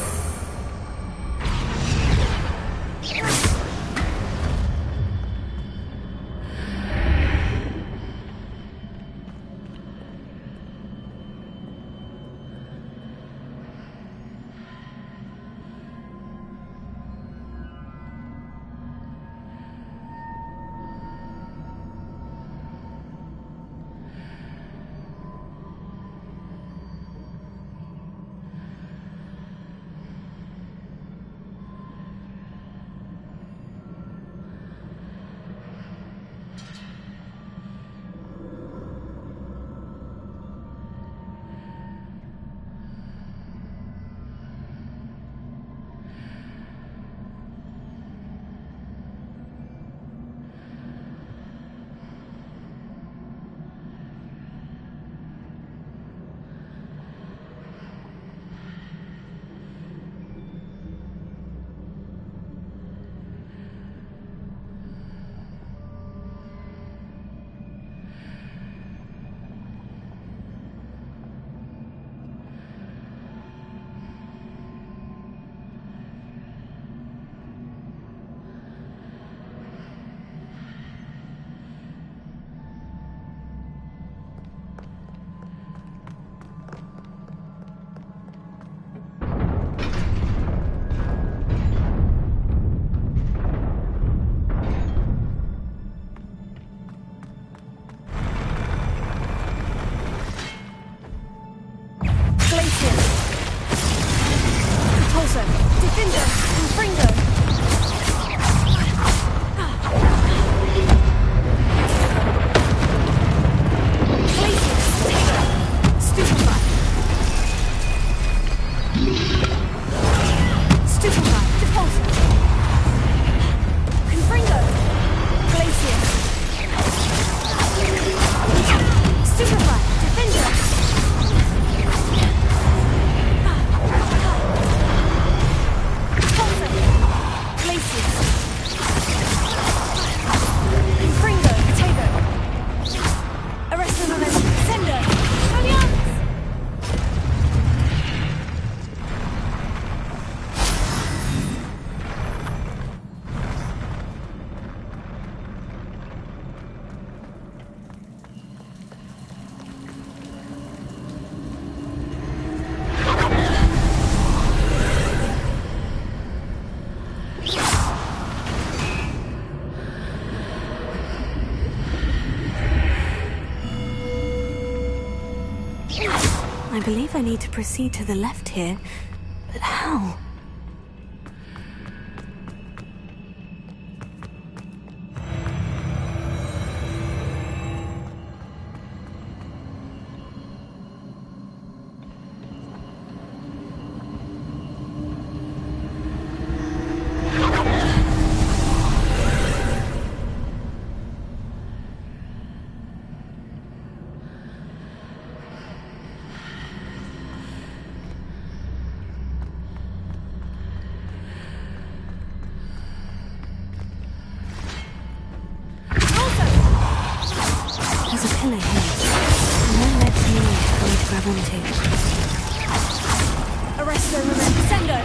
Speaker 2: I believe I need to proceed to the left here, but how? There's a pillar here, and one ledge near it for me to grab onto.
Speaker 18: Arresto, remember, Sendo!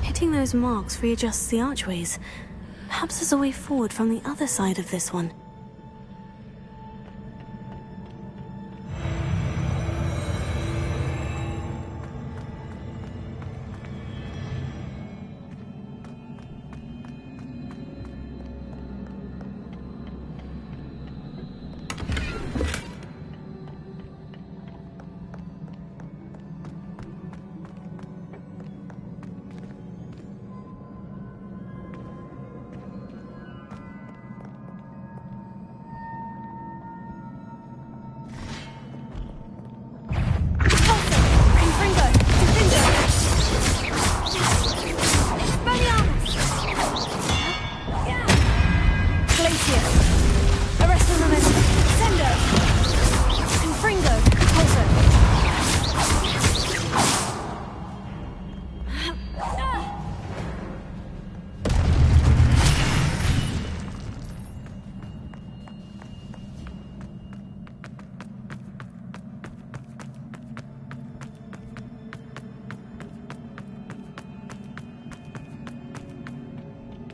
Speaker 2: Hitting those marks readjusts the archways. Perhaps there's a way forward from the other side of this one.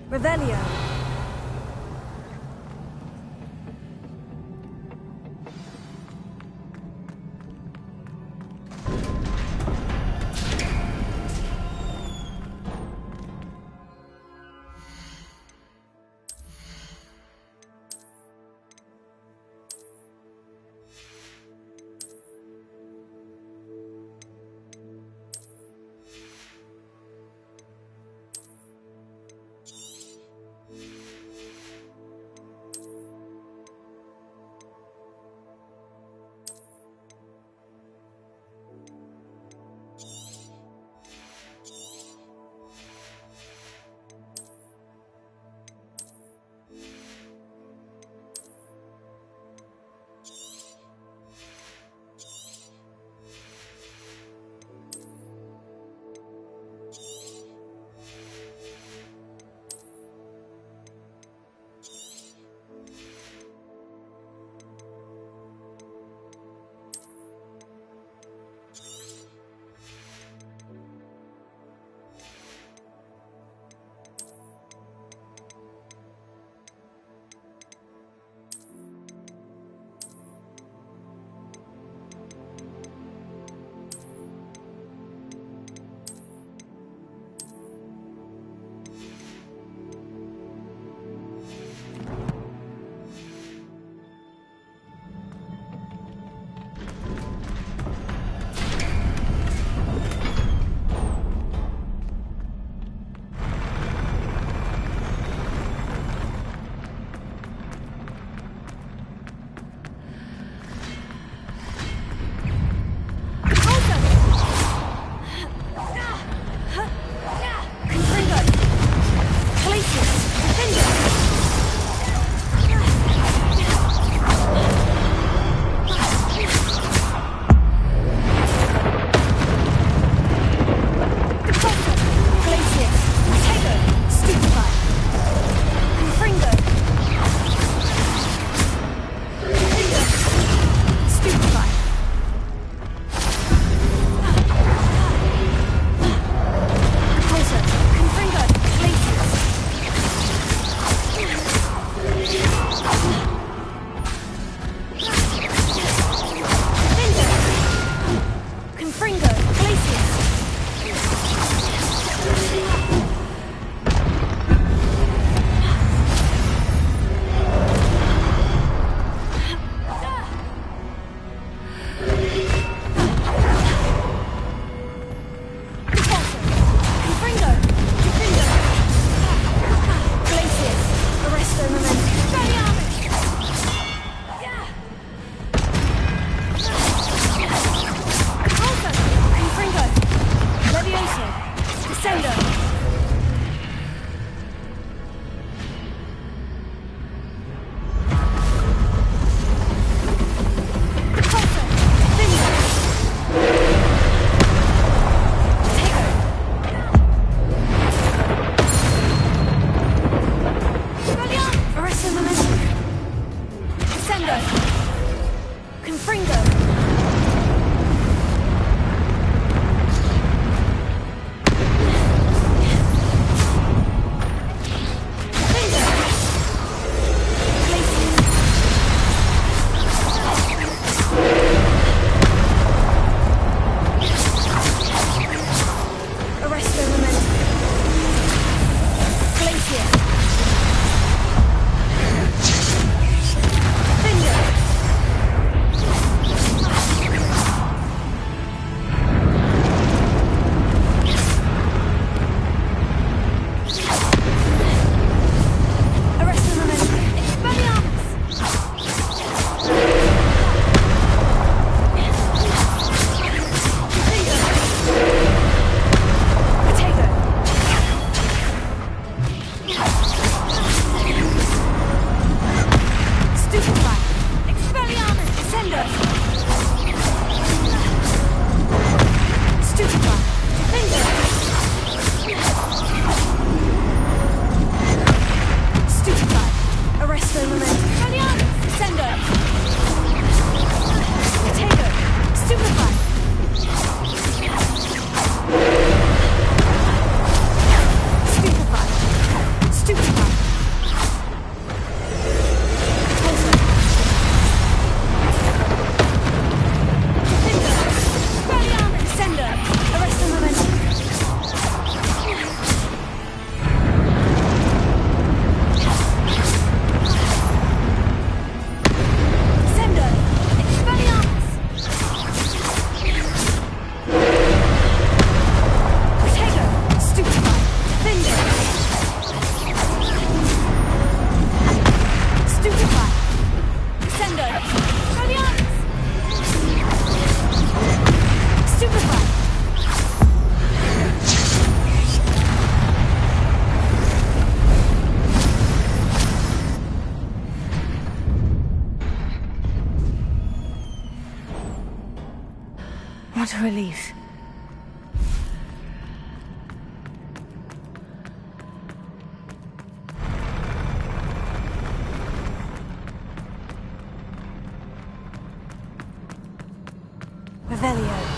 Speaker 18: Revelio.
Speaker 2: What a relief. Revelio.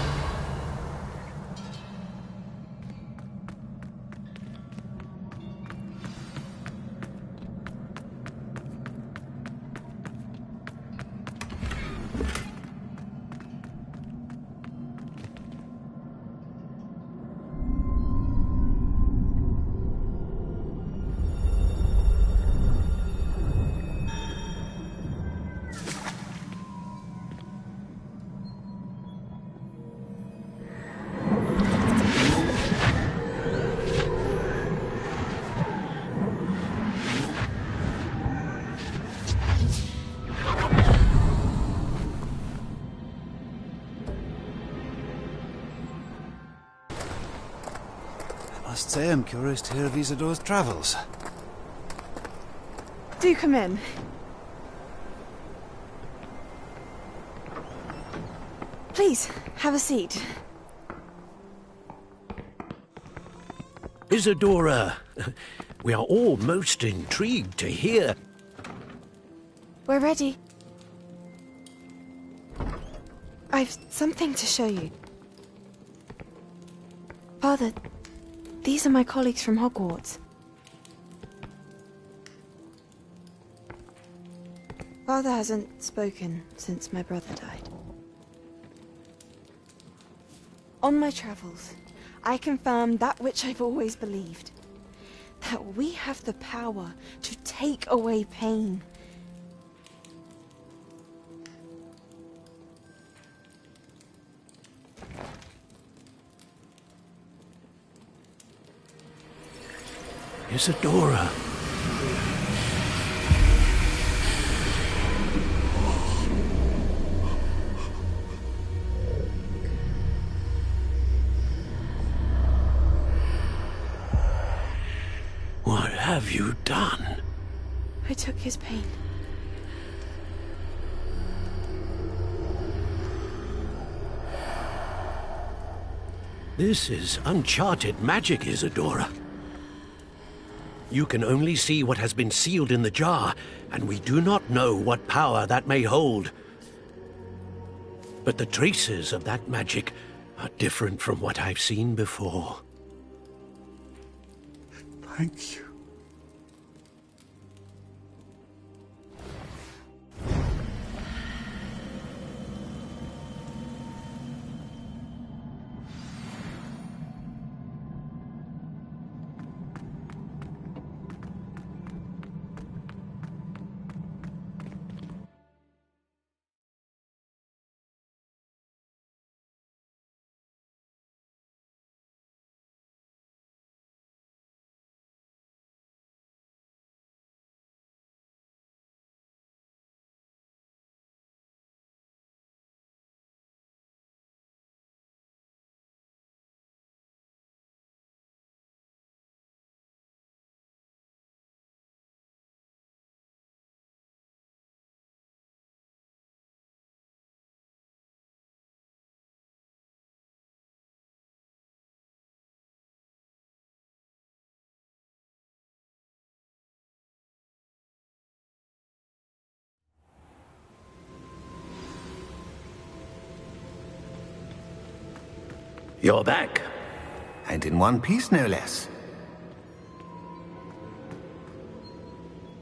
Speaker 18: I must say I'm curious to hear of Isadora's travels.
Speaker 5: Do come in. Please, have a seat.
Speaker 17: Isadora, we are all most intrigued to hear.
Speaker 5: We're ready. I've something to show you. Father, these are my colleagues from Hogwarts. Father hasn't spoken since my brother died. On my travels, I confirmed that which I've always believed. That we have the power to take away pain.
Speaker 17: Isadora. What have you done?
Speaker 5: I took his pain.
Speaker 17: This is uncharted magic, Isadora. You can only see what has been sealed in the jar, and we do not know what power that may hold. But the traces of that magic are different from what I've seen before.
Speaker 18: Thank you.
Speaker 17: You're back.
Speaker 12: And in one piece, no less.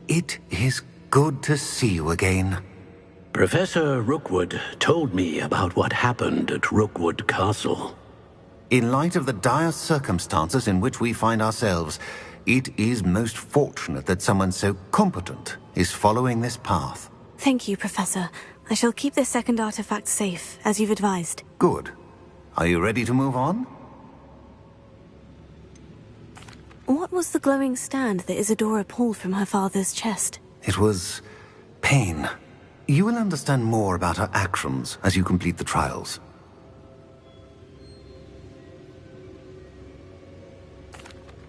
Speaker 12: It is good to see you again.
Speaker 17: Professor Rookwood told me about what happened at Rookwood Castle.
Speaker 12: In light of the dire circumstances in which we find ourselves, it is most fortunate that someone so competent is following this path.
Speaker 2: Thank you, Professor. I shall keep this second artifact safe, as you've advised.
Speaker 12: Good. Are you ready to move on?
Speaker 2: What was the glowing stand that Isadora pulled from her father's chest?
Speaker 12: It was pain. You will understand more about her actions as you complete the trials.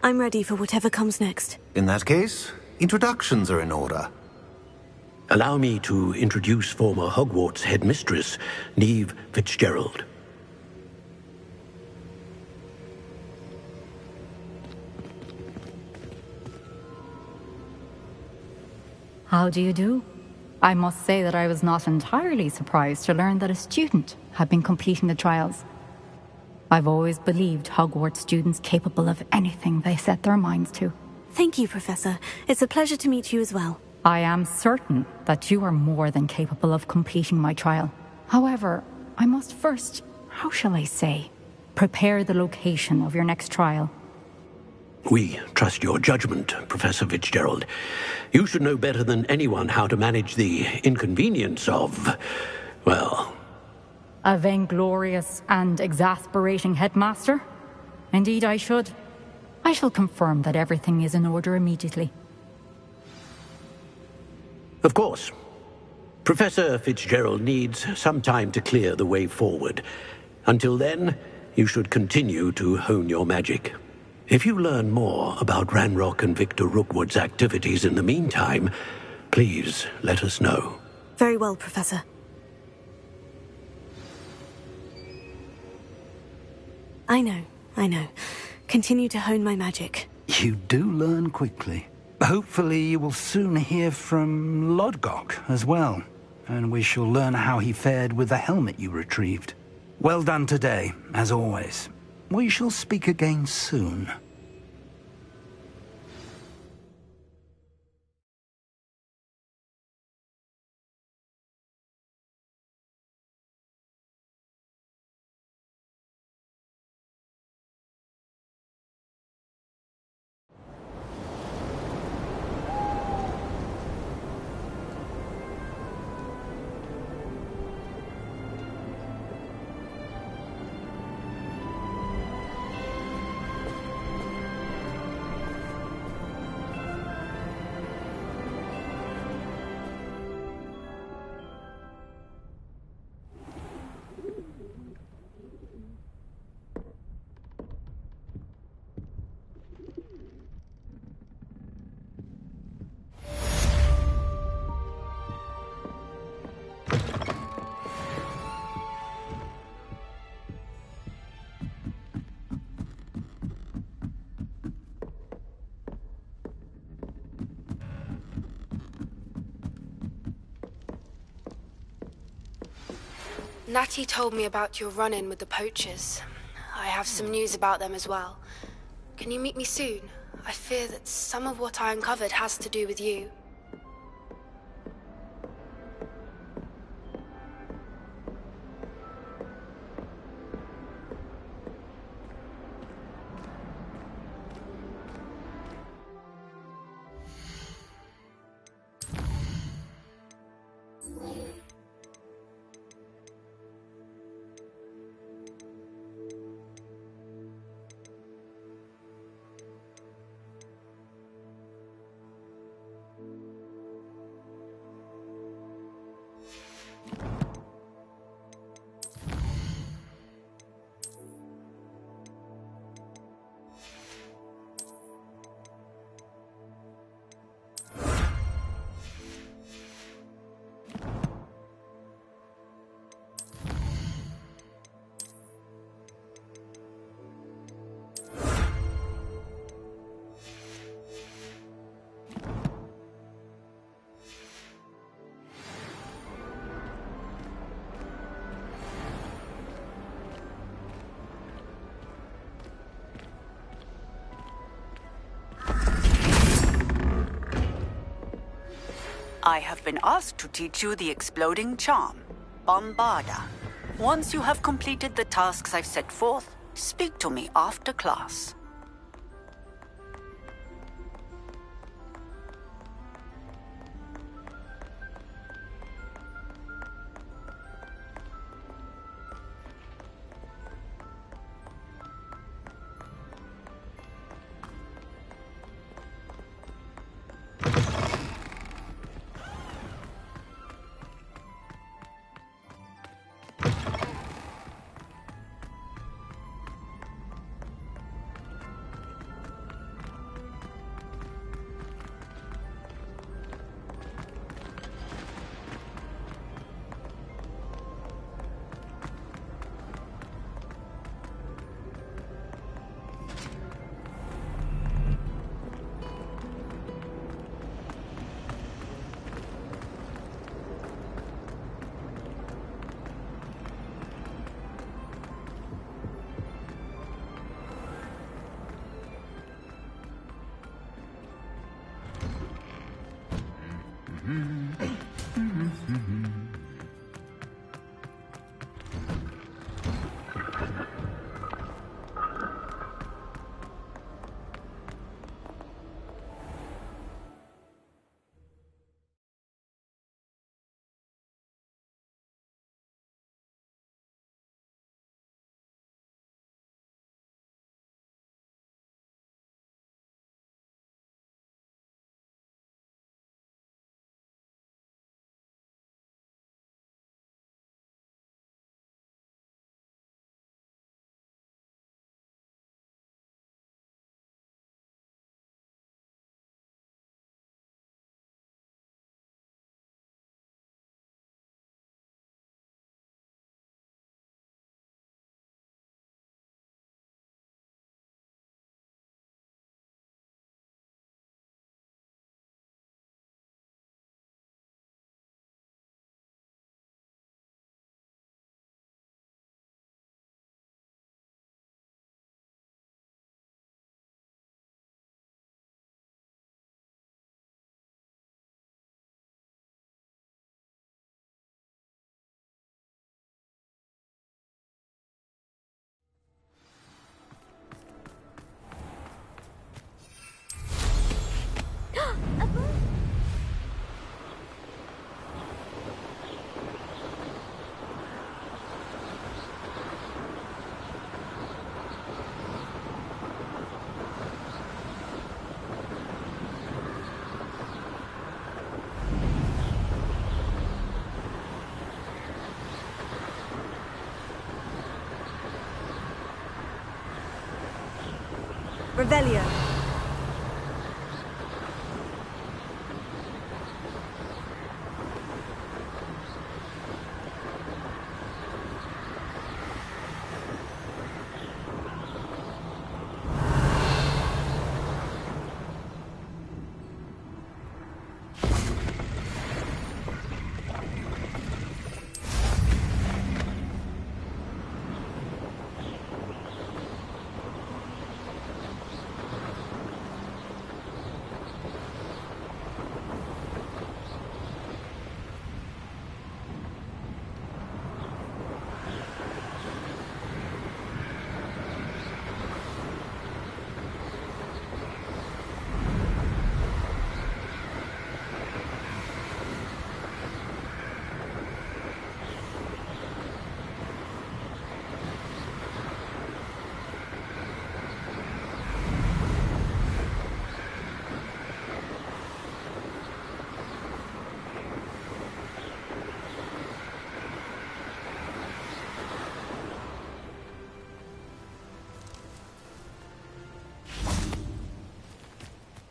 Speaker 2: I'm ready for whatever comes next.
Speaker 12: In that case, introductions are in order.
Speaker 17: Allow me to introduce former Hogwarts headmistress, Neve Fitzgerald.
Speaker 19: How do you do? I must say that I was not entirely surprised to learn that a student had been completing the trials. I've always believed Hogwarts students capable of anything they set their minds to.
Speaker 2: Thank you, Professor. It's a pleasure to meet you as well.
Speaker 19: I am certain that you are more than capable of completing my trial. However, I must first, how shall I say, prepare the location of your next trial.
Speaker 17: We trust your judgment, Professor Fitzgerald. You should know better than anyone how to manage the inconvenience of, well...
Speaker 19: A vainglorious and exasperating headmaster? Indeed I should. I shall confirm that everything is in order immediately.
Speaker 17: Of course. Professor Fitzgerald needs some time to clear the way forward. Until then, you should continue to hone your magic. If you learn more about Ranrock and Victor Rookwood's activities in the meantime, please let us know.
Speaker 2: Very well, Professor. I know. Continue to hone my magic.
Speaker 7: You do learn quickly. Hopefully you will soon hear from Lodgok as well, and we shall learn how he fared with the helmet you retrieved. Well done today, as always. We shall speak again soon.
Speaker 20: Natty told me about your run-in with the poachers. I have some news about them as well. Can you meet me soon? I fear that some of what I uncovered has to do with you.
Speaker 3: I have been asked to teach you the exploding charm, Bombarda. Once you have completed the tasks I've set forth, speak to me after class.
Speaker 21: Revelio.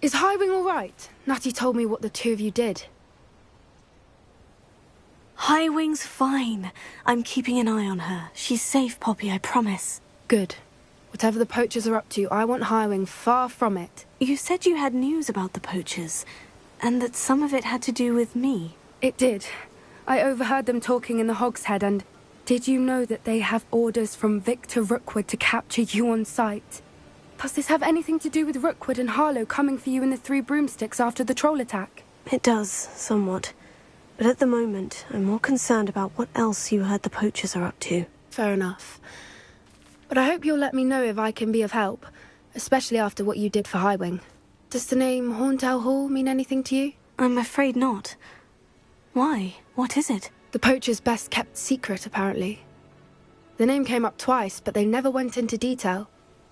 Speaker 20: Is Highwing all right? Natty told me what the two of you did.
Speaker 2: Highwing's fine. I'm keeping an eye on her. She's safe, Poppy, I promise.
Speaker 20: Good. Whatever the poachers are up to, I want Highwing far from it.
Speaker 2: You said you had news about the poachers, and that some of it had to do with me.
Speaker 20: It did. I overheard them talking in the Hogshead, and did you know that they have orders from Victor Rookwood to capture you on sight? Does this have anything to do with Rookwood and Harlow coming for you in the Three Broomsticks after the troll attack?
Speaker 2: It does, somewhat. But at the moment, I'm more concerned about what else you heard the poachers are up to.
Speaker 20: Fair enough. But I hope you'll let me know if I can be of help, especially after what you did for Highwing. Does the name Horntail Hall mean anything to you?
Speaker 2: I'm afraid not. Why? What is it?
Speaker 20: The poachers' best kept secret, apparently. The name came up twice, but they never went into detail.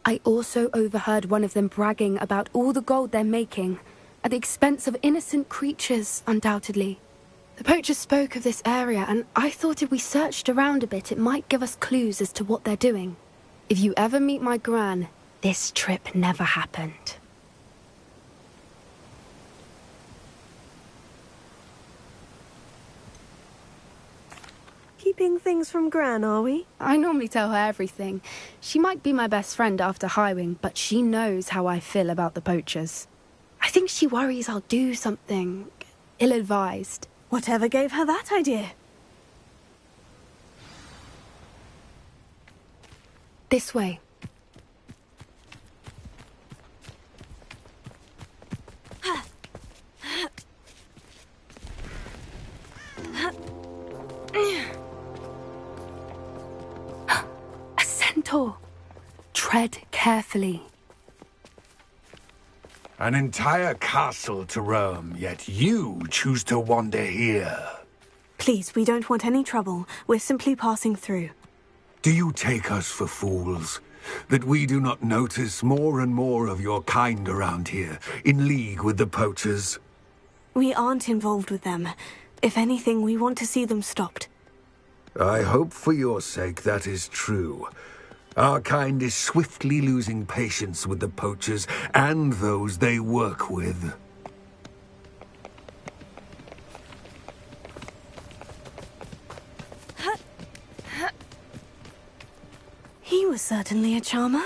Speaker 20: I also overheard one of them bragging about all the gold they're making, at the expense of innocent creatures, undoubtedly. The poachers spoke of this area, and I thought if we searched around a bit, it might give us clues as to what they're doing. If you ever meet my Gran, this trip never happened.
Speaker 2: Keeping things from Gran, are we?
Speaker 20: I normally tell her everything. She might be my best friend after Highwing, but she knows how I feel about the poachers. I think she worries I'll do something ill-advised.
Speaker 2: Whatever gave her that idea?
Speaker 20: This way.
Speaker 2: centaur. Tread carefully.
Speaker 7: An entire castle to roam, yet you choose to wander here.
Speaker 2: Please, we don't want any trouble. We're simply passing through.
Speaker 7: Do you take us for fools? That we do not notice more and more of your kind around here, in league with the poachers?
Speaker 2: We aren't involved with them. If anything, we want to see them stopped.
Speaker 7: I hope for your sake that is true. Our kind is swiftly losing patience with the poachers and those they work with.
Speaker 2: He was certainly a charmer.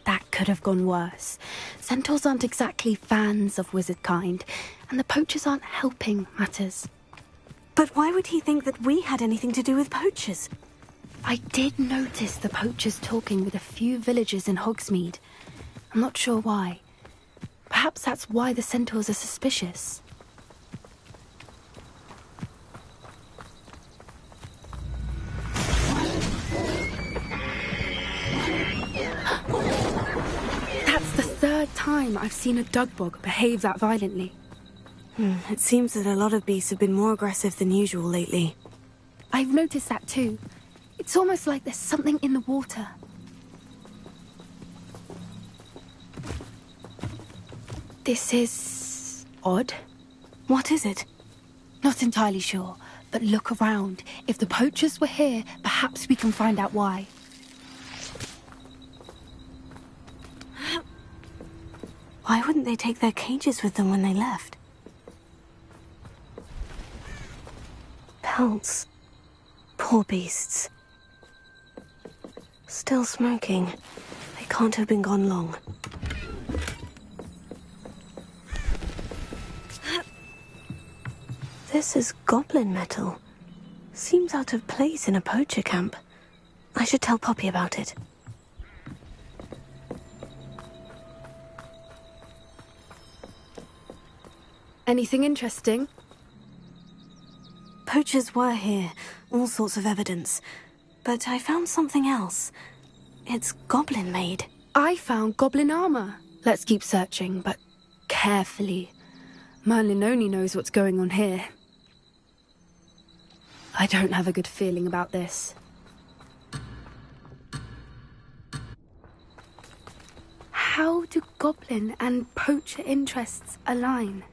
Speaker 2: That could have gone worse. Centaurs aren't exactly fans of wizard kind, and the poachers aren't helping matters. But why would he think that we had anything to do with poachers? I did notice the poachers talking with a few villagers in Hogsmeade. I'm not sure why. Perhaps that's why the centaurs are suspicious. That's the third time I've seen a dugbog behave that violently. It seems that a lot of beasts have been more aggressive than usual lately. I've noticed that too. It's almost like there's something in the water. This is odd. What is it? Not entirely sure, but look around. If the poachers were here, perhaps we can find out why. Why wouldn't they take their cages with them when they left? Pelts. Poor beasts. Still smoking. They can't have been gone long. This is goblin metal. Seems out of place in a poacher camp. I should tell Poppy about it. Anything interesting? Poachers were here. All sorts of evidence. But I found something else. It's goblin-made. I found goblin armor. Let's keep searching, but carefully. Merlin only knows what's going on here. I don't have a good feeling about this. How do goblin and poacher interests align?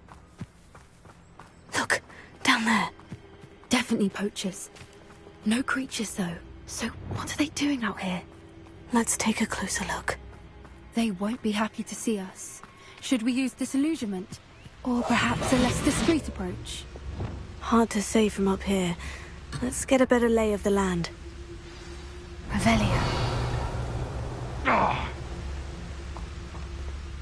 Speaker 2: Look, down there. Definitely poachers. No creatures, though. So what are they doing out here? Let's take a closer look. They won't be happy to see us. Should we use disillusionment? Or perhaps a less discreet approach? Hard to say from up here. Let's get a better lay of the land. Revelio.
Speaker 4: Ah.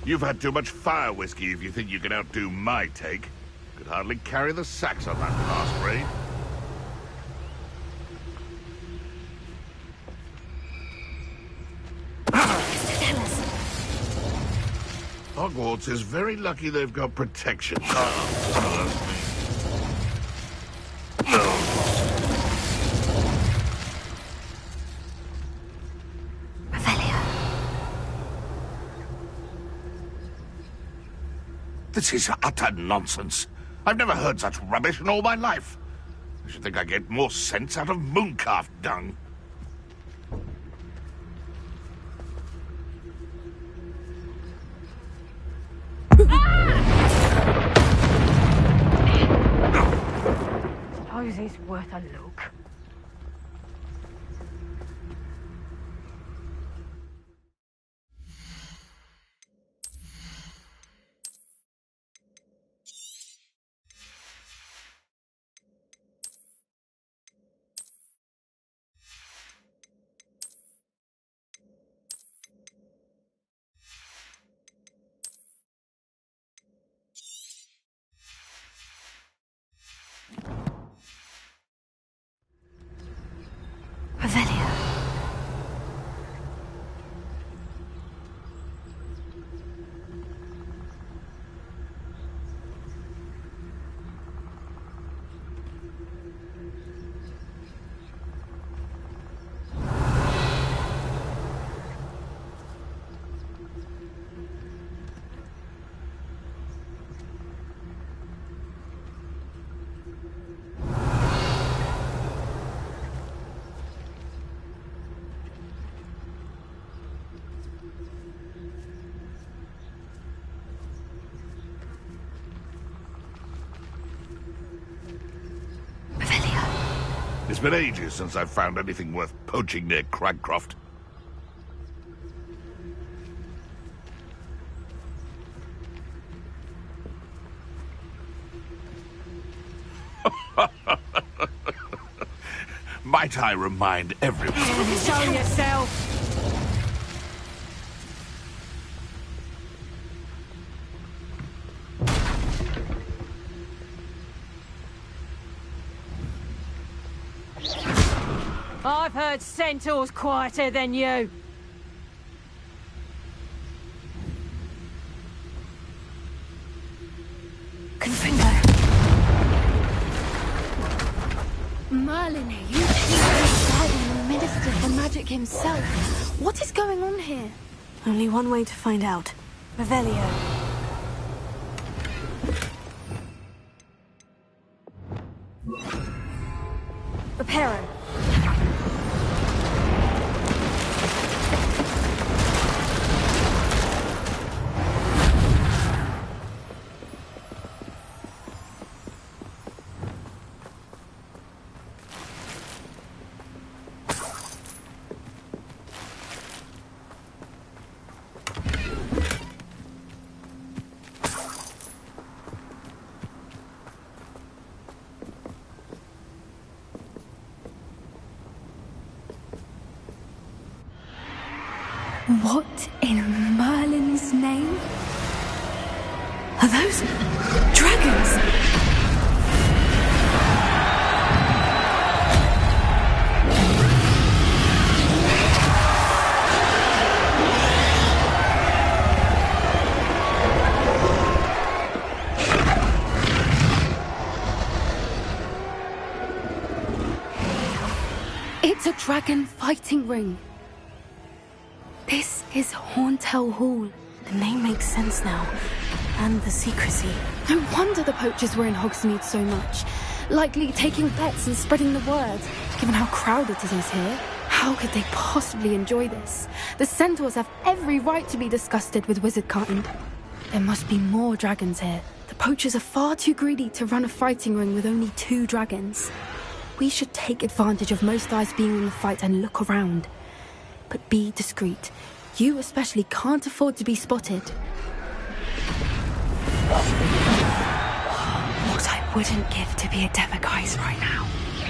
Speaker 4: You've had too much fire whiskey if you think you can outdo my take. Could hardly carry the sacks on that last raid. Hogwarts is very lucky they've got protection. This is utter nonsense. I've never heard such rubbish in all my life. I should think I get more sense out of mooncalf dung.
Speaker 5: Suppose it's worth a look.
Speaker 4: It's been ages since I've found anything worth poaching near Cragcroft. Might I remind everyone...
Speaker 5: Show yourself! I've heard centaurs quieter than you.
Speaker 2: Merlin, you guardian and minister for magic himself. What is going on here?
Speaker 21: Only one way to find out. Revelio. Reparo.
Speaker 2: What in Merlin's name? Are those dragons? It's a dragon fighting ring. This is Horntail Hall.
Speaker 21: The name makes sense now. And the secrecy.
Speaker 2: No wonder the poachers were in Hogsmeade so much. Likely taking bets and spreading the word, given how crowded it is here. How could they possibly enjoy this? The centaurs have every right to be disgusted with wizardkind. There must be more dragons here. The poachers are far too greedy to run a fighting ring with only 2 dragons. We should take advantage of most eyes being in the fight and look around. But be discreet. You especially can't afford to be spotted.
Speaker 21: What I wouldn't give to be a Demiguise right now.
Speaker 16: I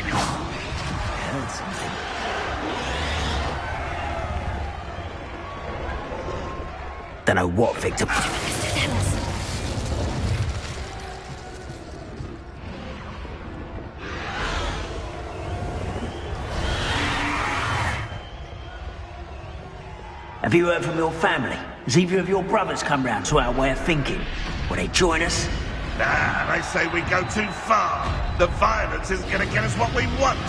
Speaker 16: heard something. Don't know what, Victor.
Speaker 21: Tell us.
Speaker 16: Have you heard from your family? Has either of your brothers come round to our way of thinking? Will they join us?
Speaker 4: Nah, they say we go too far. The violence isn't going to get us what we want.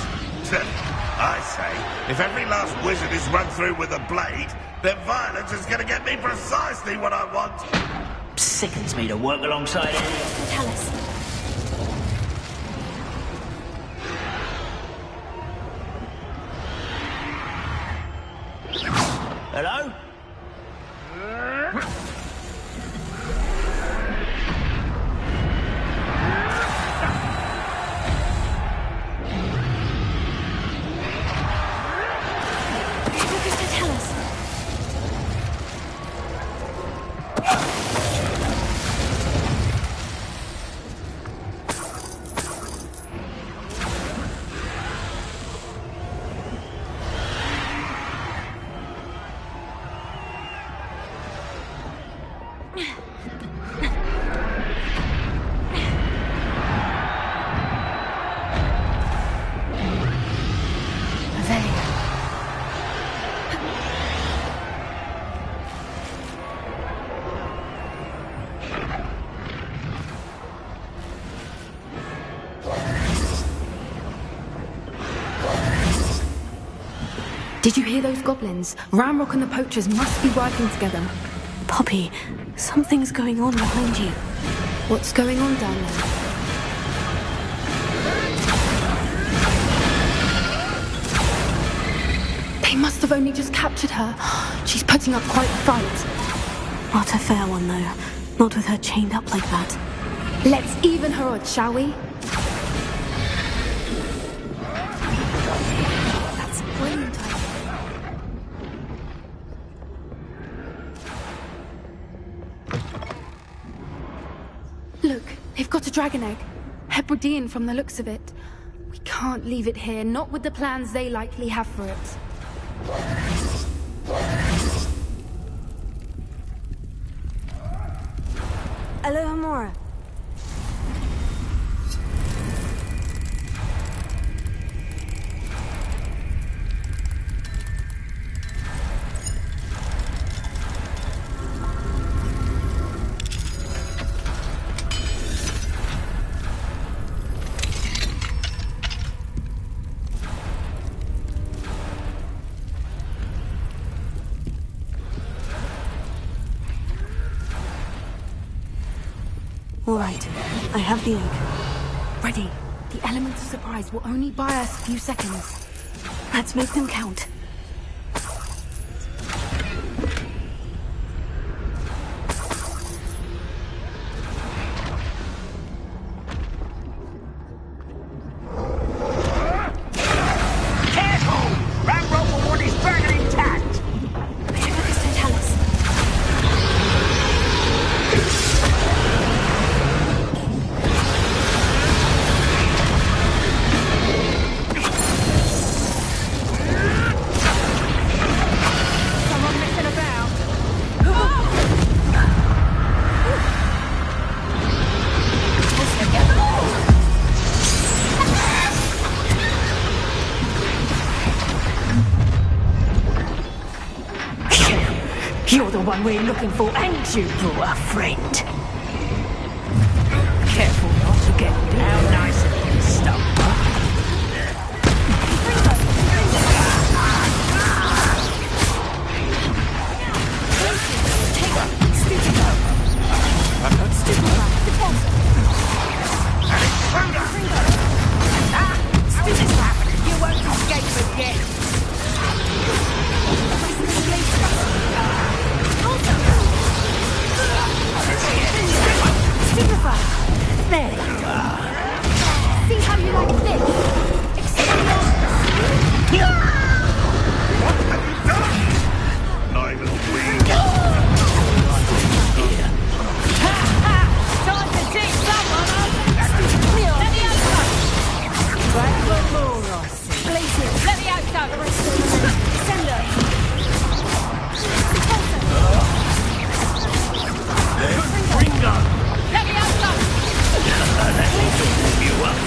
Speaker 4: I say, if every last wizard is run through with a blade, then violence is going to get me precisely what I want.
Speaker 16: Sickens me to work alongside anyone.
Speaker 21: Tell us.
Speaker 16: Hello?
Speaker 21: Tell us.
Speaker 2: Did you hear those goblins? Ramrock and the poachers must be working together.
Speaker 21: Poppy, something's going on behind you.
Speaker 2: What's going on down there? They must have only just captured her. She's putting up quite a fight.
Speaker 21: Not a fair one, though. Not with her chained up like that.
Speaker 2: Let's even her odds, shall we? dragon egg. Hebridean from the looks of it. We can't leave it here, not with the plans they likely have for it.
Speaker 21: Alohomora. All right, I have the egg.
Speaker 2: Ready. The element of surprise will only buy us a few seconds.
Speaker 21: Let's make them count.
Speaker 16: Careful! Ravenclaw will want his dragon intact!
Speaker 1: You're the one we're looking for, and you brought a friend. Careful not to get down nice and stuff. You won't escape again.
Speaker 21: There you are.
Speaker 10: See how you like this?
Speaker 4: What have you done? Neither we.
Speaker 1: Time to teach someone Let me out. Back for more, I see. Let me out. Send her.
Speaker 16: Ringo!
Speaker 1: Let me out.
Speaker 16: That will warm you up.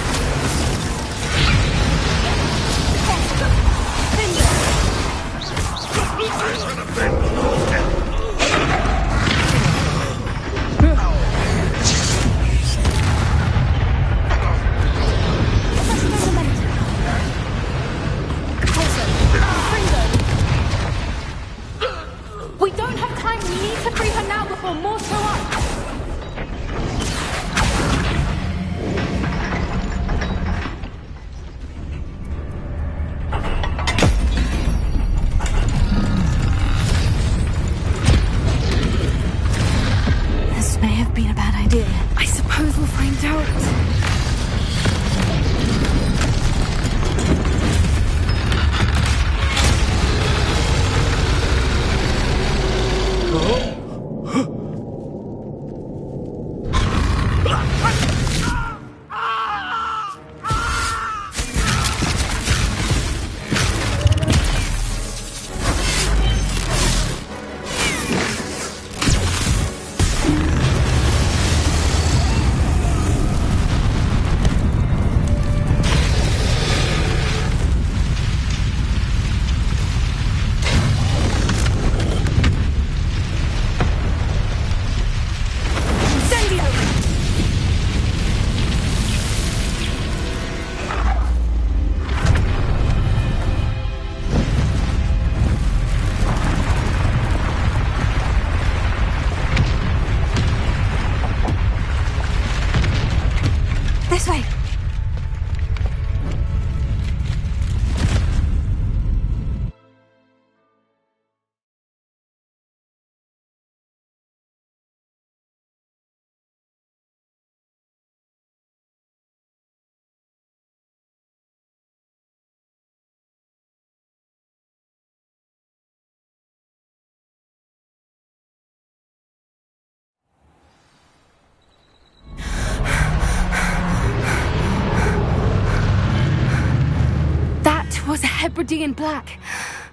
Speaker 2: Hebridean black.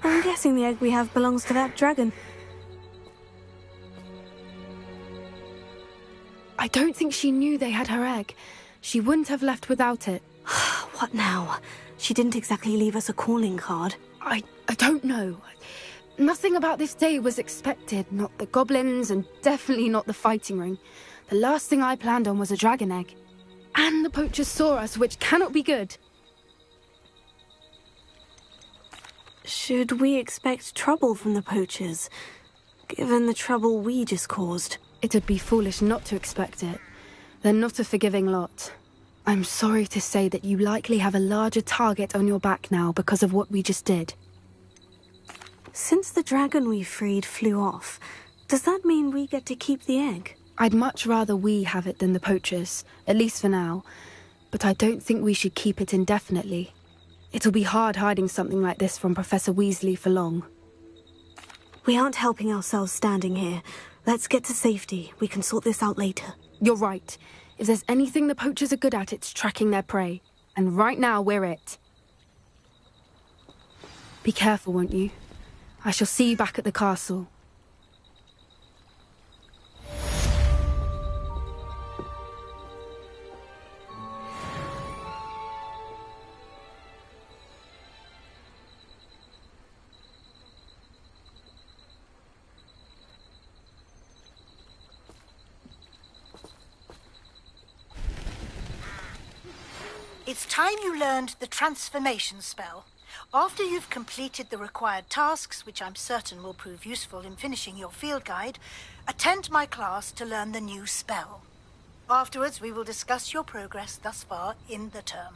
Speaker 21: I'm guessing the egg we have belongs to that dragon.
Speaker 2: I don't think she knew they had her egg. She wouldn't have left without it.
Speaker 21: What now? She didn't exactly leave us a calling card.
Speaker 2: I don't know. Nothing about this day was expected. Not the goblins, and definitely not the fighting ring. The last thing I planned on was a dragon egg. And the poachers saw us, which cannot be good.
Speaker 21: Should we expect trouble from the poachers, given the trouble we just caused?
Speaker 2: It'd be foolish not to expect it. They're not a forgiving lot. I'm sorry to say that you likely have a larger target on your back now because of what we just did.
Speaker 21: Since the dragon we freed flew off, does that mean we get to keep the egg?
Speaker 2: I'd much rather we have it than the poachers, at least for now. But I don't think we should keep it indefinitely. It'll be hard hiding something like this from Professor Weasley for long.
Speaker 21: We aren't helping ourselves standing here. Let's get to safety. We can sort this out later.
Speaker 2: You're right. If there's anything the poachers are good at, it's tracking their prey. And right now, we're it. Be careful, won't you? I shall see you back at the castle.
Speaker 6: It's time you learned the transformation spell. After you've completed the required tasks, which I'm certain will prove useful in finishing your field guide, attend my class to learn the new spell. Afterwards, we will discuss your progress thus far in the term.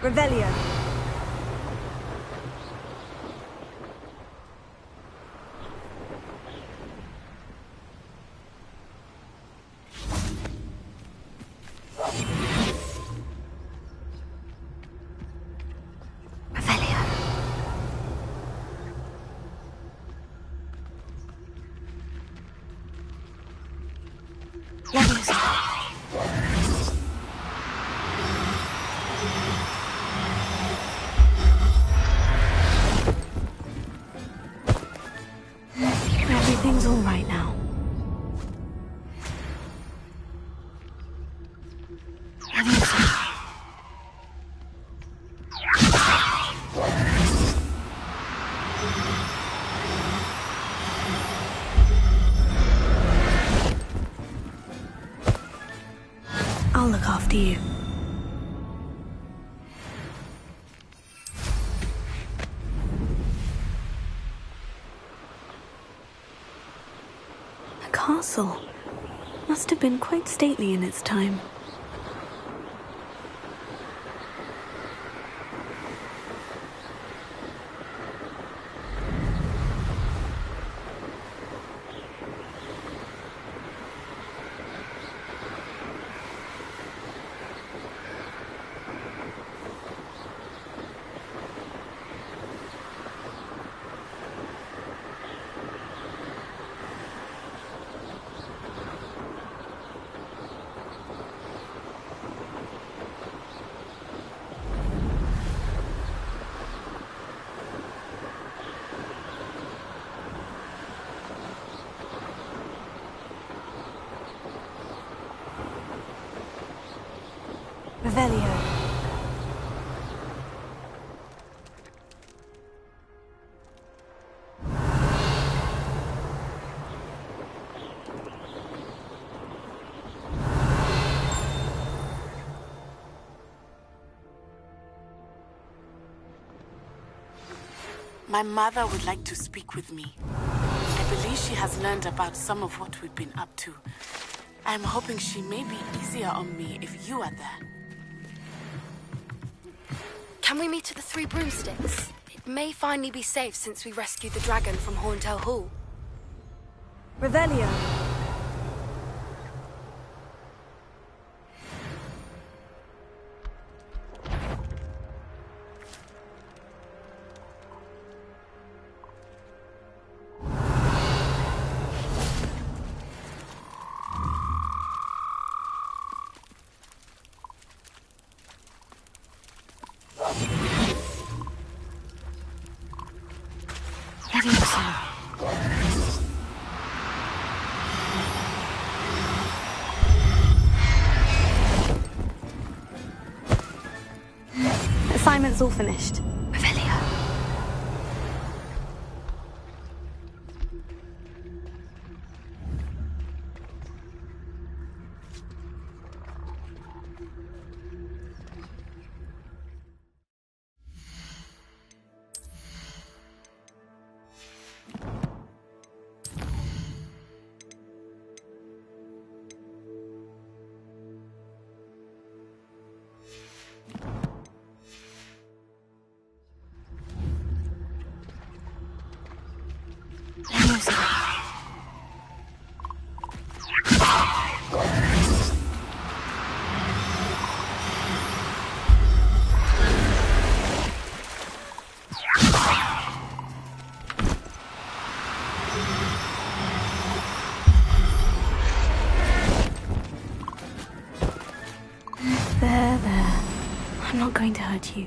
Speaker 21: Revelio. Everything's all right now. I'll look after you. The castle must have been quite stately in its time. Revelio.
Speaker 11: My mother would like to speak with me. I believe she has learned about some of what we've been up to. I'm hoping she may be easier on me if you are there.
Speaker 20: Can we meet at the Three Broomsticks? It may finally be safe since we rescued the dragon from Horntail Hall.
Speaker 21: Revelio. Assignment's all finished. Revelio. There. I'm not going to hurt you.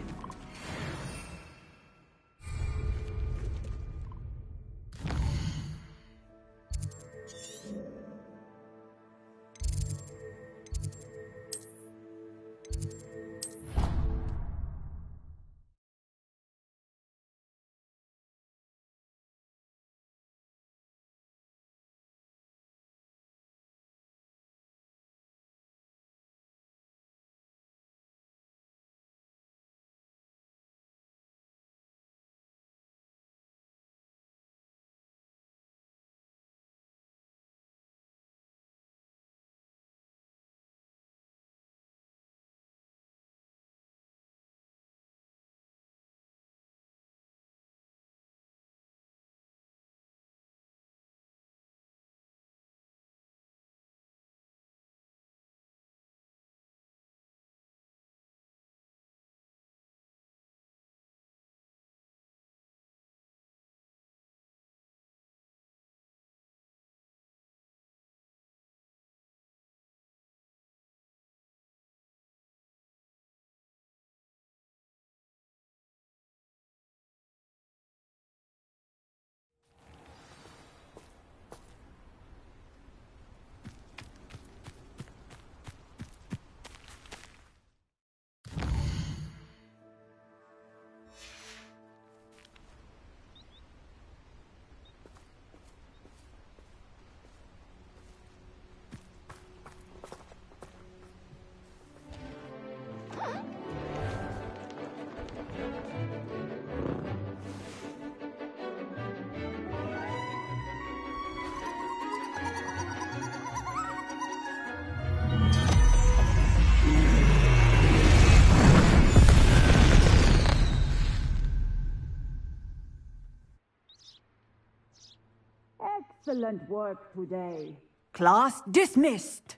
Speaker 8: Excellent work today. Class dismissed.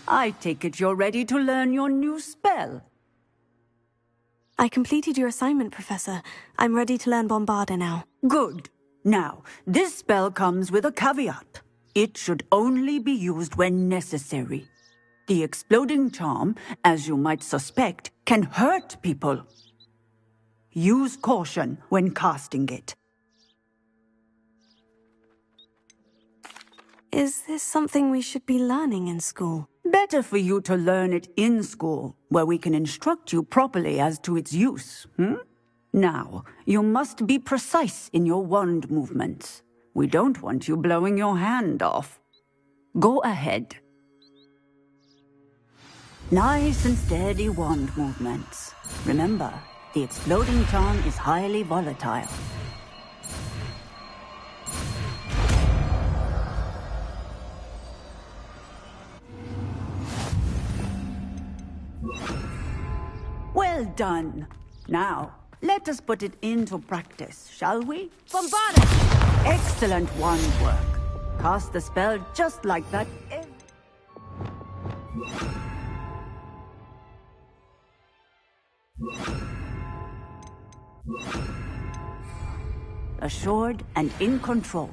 Speaker 8: I take it you're ready to learn your new spell.
Speaker 21: I completed your assignment, Professor. I'm ready to learn Bombarda now.
Speaker 8: Good. Now, this spell comes with a caveat. It should only be used when necessary. The exploding charm, as you might suspect, can hurt people. Use caution when casting it.
Speaker 21: Is this something we should be learning in school?
Speaker 8: Better for you to learn it in school, where we can instruct you properly as to its use. Now, you must be precise in your wand movements. We don't want you blowing your hand off. Go ahead. Nice and steady wand movements. Remember, the exploding charm is highly volatile. Well done. Now, let us put it into practice, shall we?
Speaker 1: Bombarda!
Speaker 8: Excellent wand work. Cast the spell just like that. Assured and in control.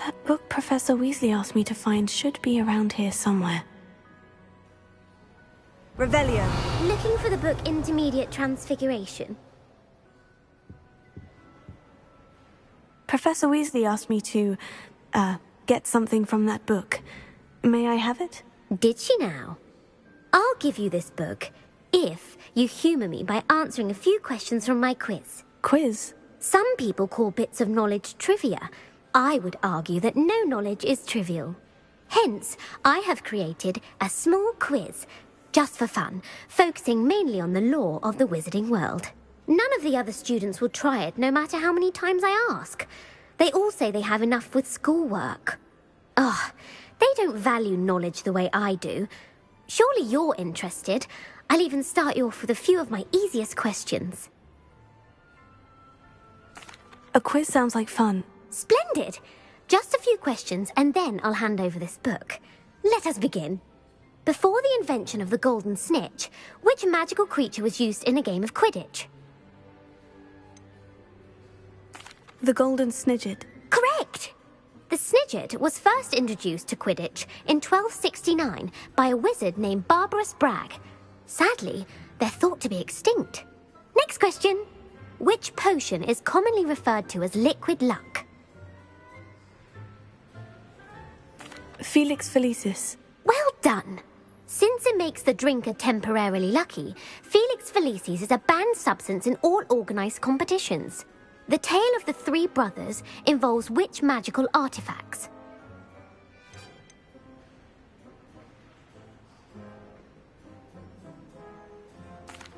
Speaker 21: That book Professor Weasley asked me to find should be around here somewhere.
Speaker 10: Revelio. Looking for the book Intermediate Transfiguration.
Speaker 21: Professor Weasley asked me to, get something from that book. May I have it?
Speaker 10: Did she now? I'll give you this book if you humour me by answering a few questions from my quiz.
Speaker 21: Quiz?
Speaker 10: Some people call bits of knowledge trivia. I would argue that no knowledge is trivial. Hence, I have created a small quiz, just for fun, focusing mainly on the lore of the wizarding world. None of the other students will try it, no matter how many times I ask. They all say they have enough with schoolwork. Ugh, they don't value knowledge the way I do. Surely you're interested. I'll even start you off with a few of my easiest questions.
Speaker 21: A quiz sounds like fun.
Speaker 10: Splendid! Just a few questions and then I'll hand over this book. Let us begin. Before the invention of the golden snitch, which magical creature was used in a game of Quidditch?
Speaker 21: The golden snidget.
Speaker 10: Correct! The snidget was first introduced to Quidditch in 1269 by a wizard named Barbarous Bragg. Sadly, they're thought to be extinct. Next question. Which potion is commonly referred to as liquid luck?
Speaker 21: Felix Felicis.
Speaker 10: Well done! Since it makes the drinker temporarily lucky, Felix Felicis is a banned substance in all organised competitions. The tale of the three brothers involves which magical artifacts?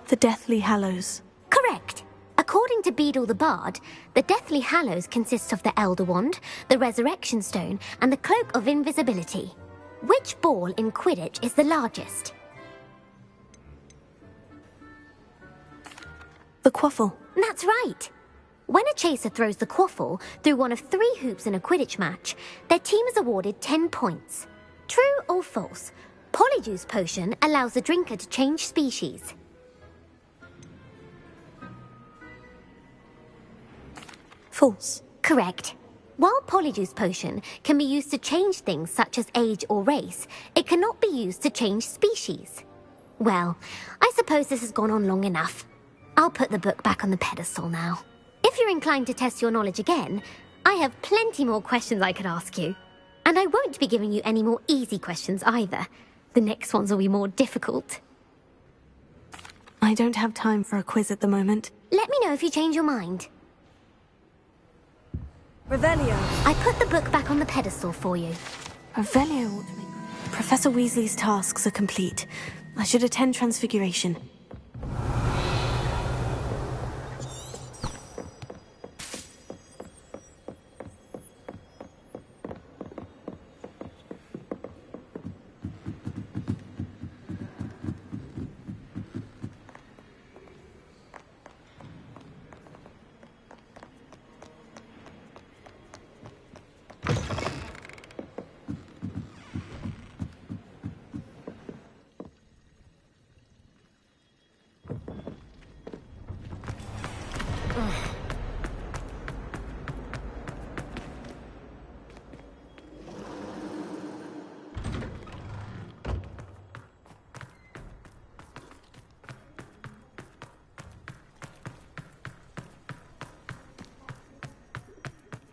Speaker 21: The Deathly Hallows.
Speaker 10: Correct. According to Beadle the Bard, the Deathly Hallows consists of the Elder Wand, the Resurrection Stone, and the Cloak of Invisibility. Which ball in Quidditch is the largest?
Speaker 21: The Quaffle.
Speaker 10: That's right. When a chaser throws the quaffle through one of 3 hoops in a Quidditch match, their team is awarded 10 points. True or false? Polyjuice Potion allows the drinker to change species.
Speaker 21: False.
Speaker 10: Correct. While Polyjuice Potion can be used to change things such as age or race, it cannot be used to change species. Well, I suppose this has gone on long enough. I'll put the book back on the pedestal now. If you're inclined to test your knowledge again, I have plenty more questions I could ask you. And I won't be giving you any more easy questions either. The next ones will be more difficult.
Speaker 21: I don't have time for a quiz at the moment.
Speaker 10: Let me know if you change your mind.
Speaker 21: Revelio.
Speaker 10: I put the book back on the pedestal for you.
Speaker 21: Revelio ought to be... Professor Weasley's tasks are complete. I should attend Transfiguration.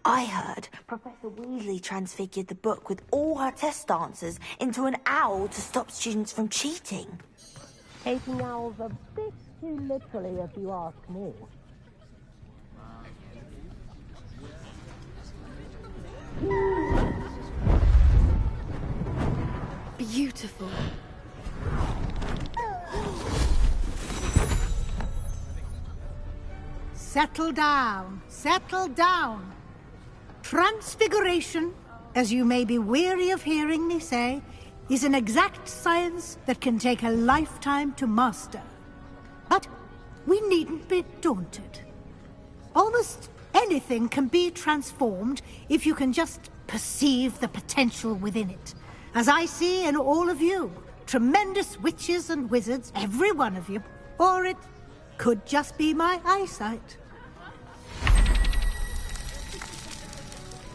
Speaker 13: I heard Professor Weasley transfigured the book with all her test answers into an owl to stop students from cheating.
Speaker 22: Taking owls a bit too literally, if you ask me.
Speaker 21: Beautiful.
Speaker 6: Settle down. Settle down. Transfiguration, as you may be weary of hearing me say, is an exact science that can take a lifetime to master. But we needn't be daunted. Almost anything can be transformed if you can just perceive the potential within it. As I see in all of you, tremendous witches and wizards, every one of you. Or it could just be my eyesight.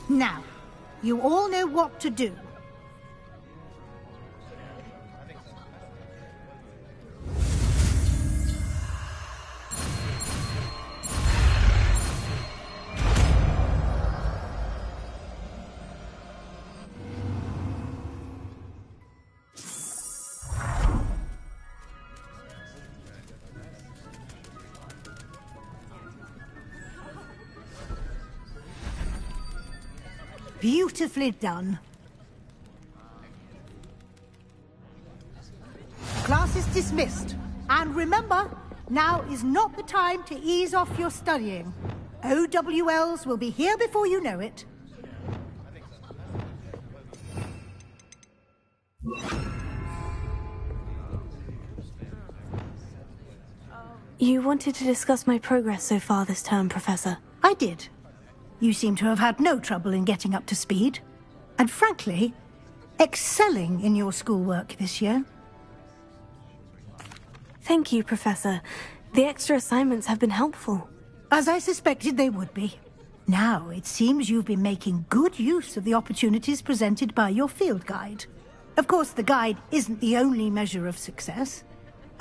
Speaker 6: Now, you all know what to do. Beautifully done. dismissed. And remember, now is not the time to ease off your studying. OWLs will be here before you know it.
Speaker 21: You wanted to discuss my progress so far this term, Professor.
Speaker 6: I did. You seem to have had no trouble in getting up to speed. And frankly, excelling in your schoolwork this year.
Speaker 21: Thank you, Professor. The extra assignments have been helpful.
Speaker 6: As I suspected they would be. Now, it seems you've been making good use of the opportunities presented by your field guide. Of course, the guide isn't the only measure of success.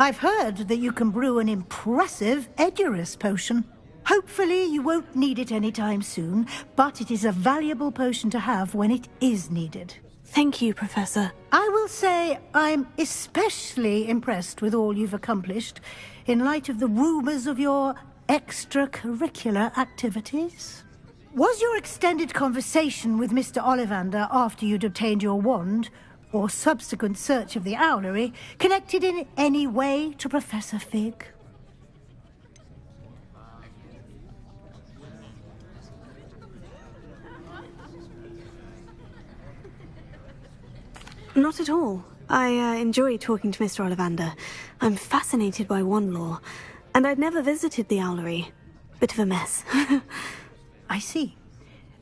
Speaker 6: I've heard that you can brew an impressive Edurus potion. Hopefully you won't need it anytime soon, but it is a valuable potion to have when it is needed.
Speaker 21: Thank you, Professor.
Speaker 6: I will say I'm especially impressed with all you've accomplished in light of the rumors of your extracurricular activities. Was your extended conversation with Mr. Ollivander after you'd obtained your wand, or subsequent search of the owlery, connected in any way to Professor Fig?
Speaker 21: Not at all. I enjoy talking to Mr. Ollivander. I'm fascinated by wand lore, and I'd never visited the owlery. Bit of a mess.
Speaker 6: I see.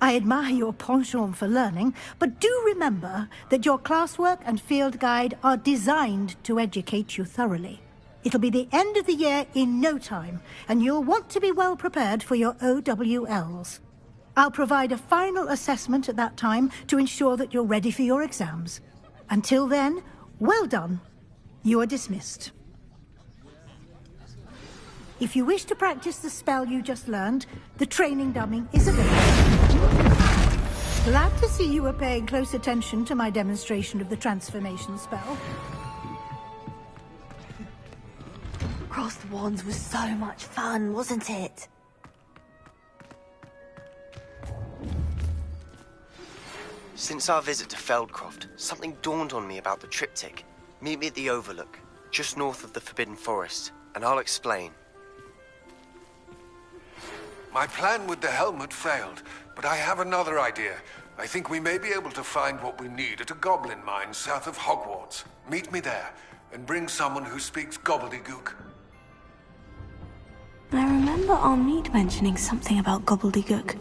Speaker 6: I admire your penchant for learning, but do remember that your classwork and field guide are designed to educate you thoroughly. It'll be the end of the year in no time, and you'll want to be well prepared for your OWLs. I'll provide a final assessment at that time to ensure that you're ready for your exams. Until then, well done. You are dismissed. If you wish to practice the spell you just learned, the training dummy is available. Glad to see you are paying close attention to my demonstration of the transformation spell.
Speaker 13: Crossed wands was so much fun, wasn't it?
Speaker 14: Since our visit to Feldcroft, something dawned on me about the triptych. Meet me at the Overlook, just north of the Forbidden Forest, and I'll explain.
Speaker 15: My plan with the helmet failed, but I have another idea. I think we may be able to find what we need at a goblin mine south of Hogwarts. Meet me there, and bring someone who speaks gobbledygook.
Speaker 21: I remember Armid mentioning something about gobbledygook.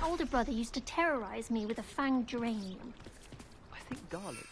Speaker 9: older brother used to terrorize me with a fanged geranium.
Speaker 18: I think garlic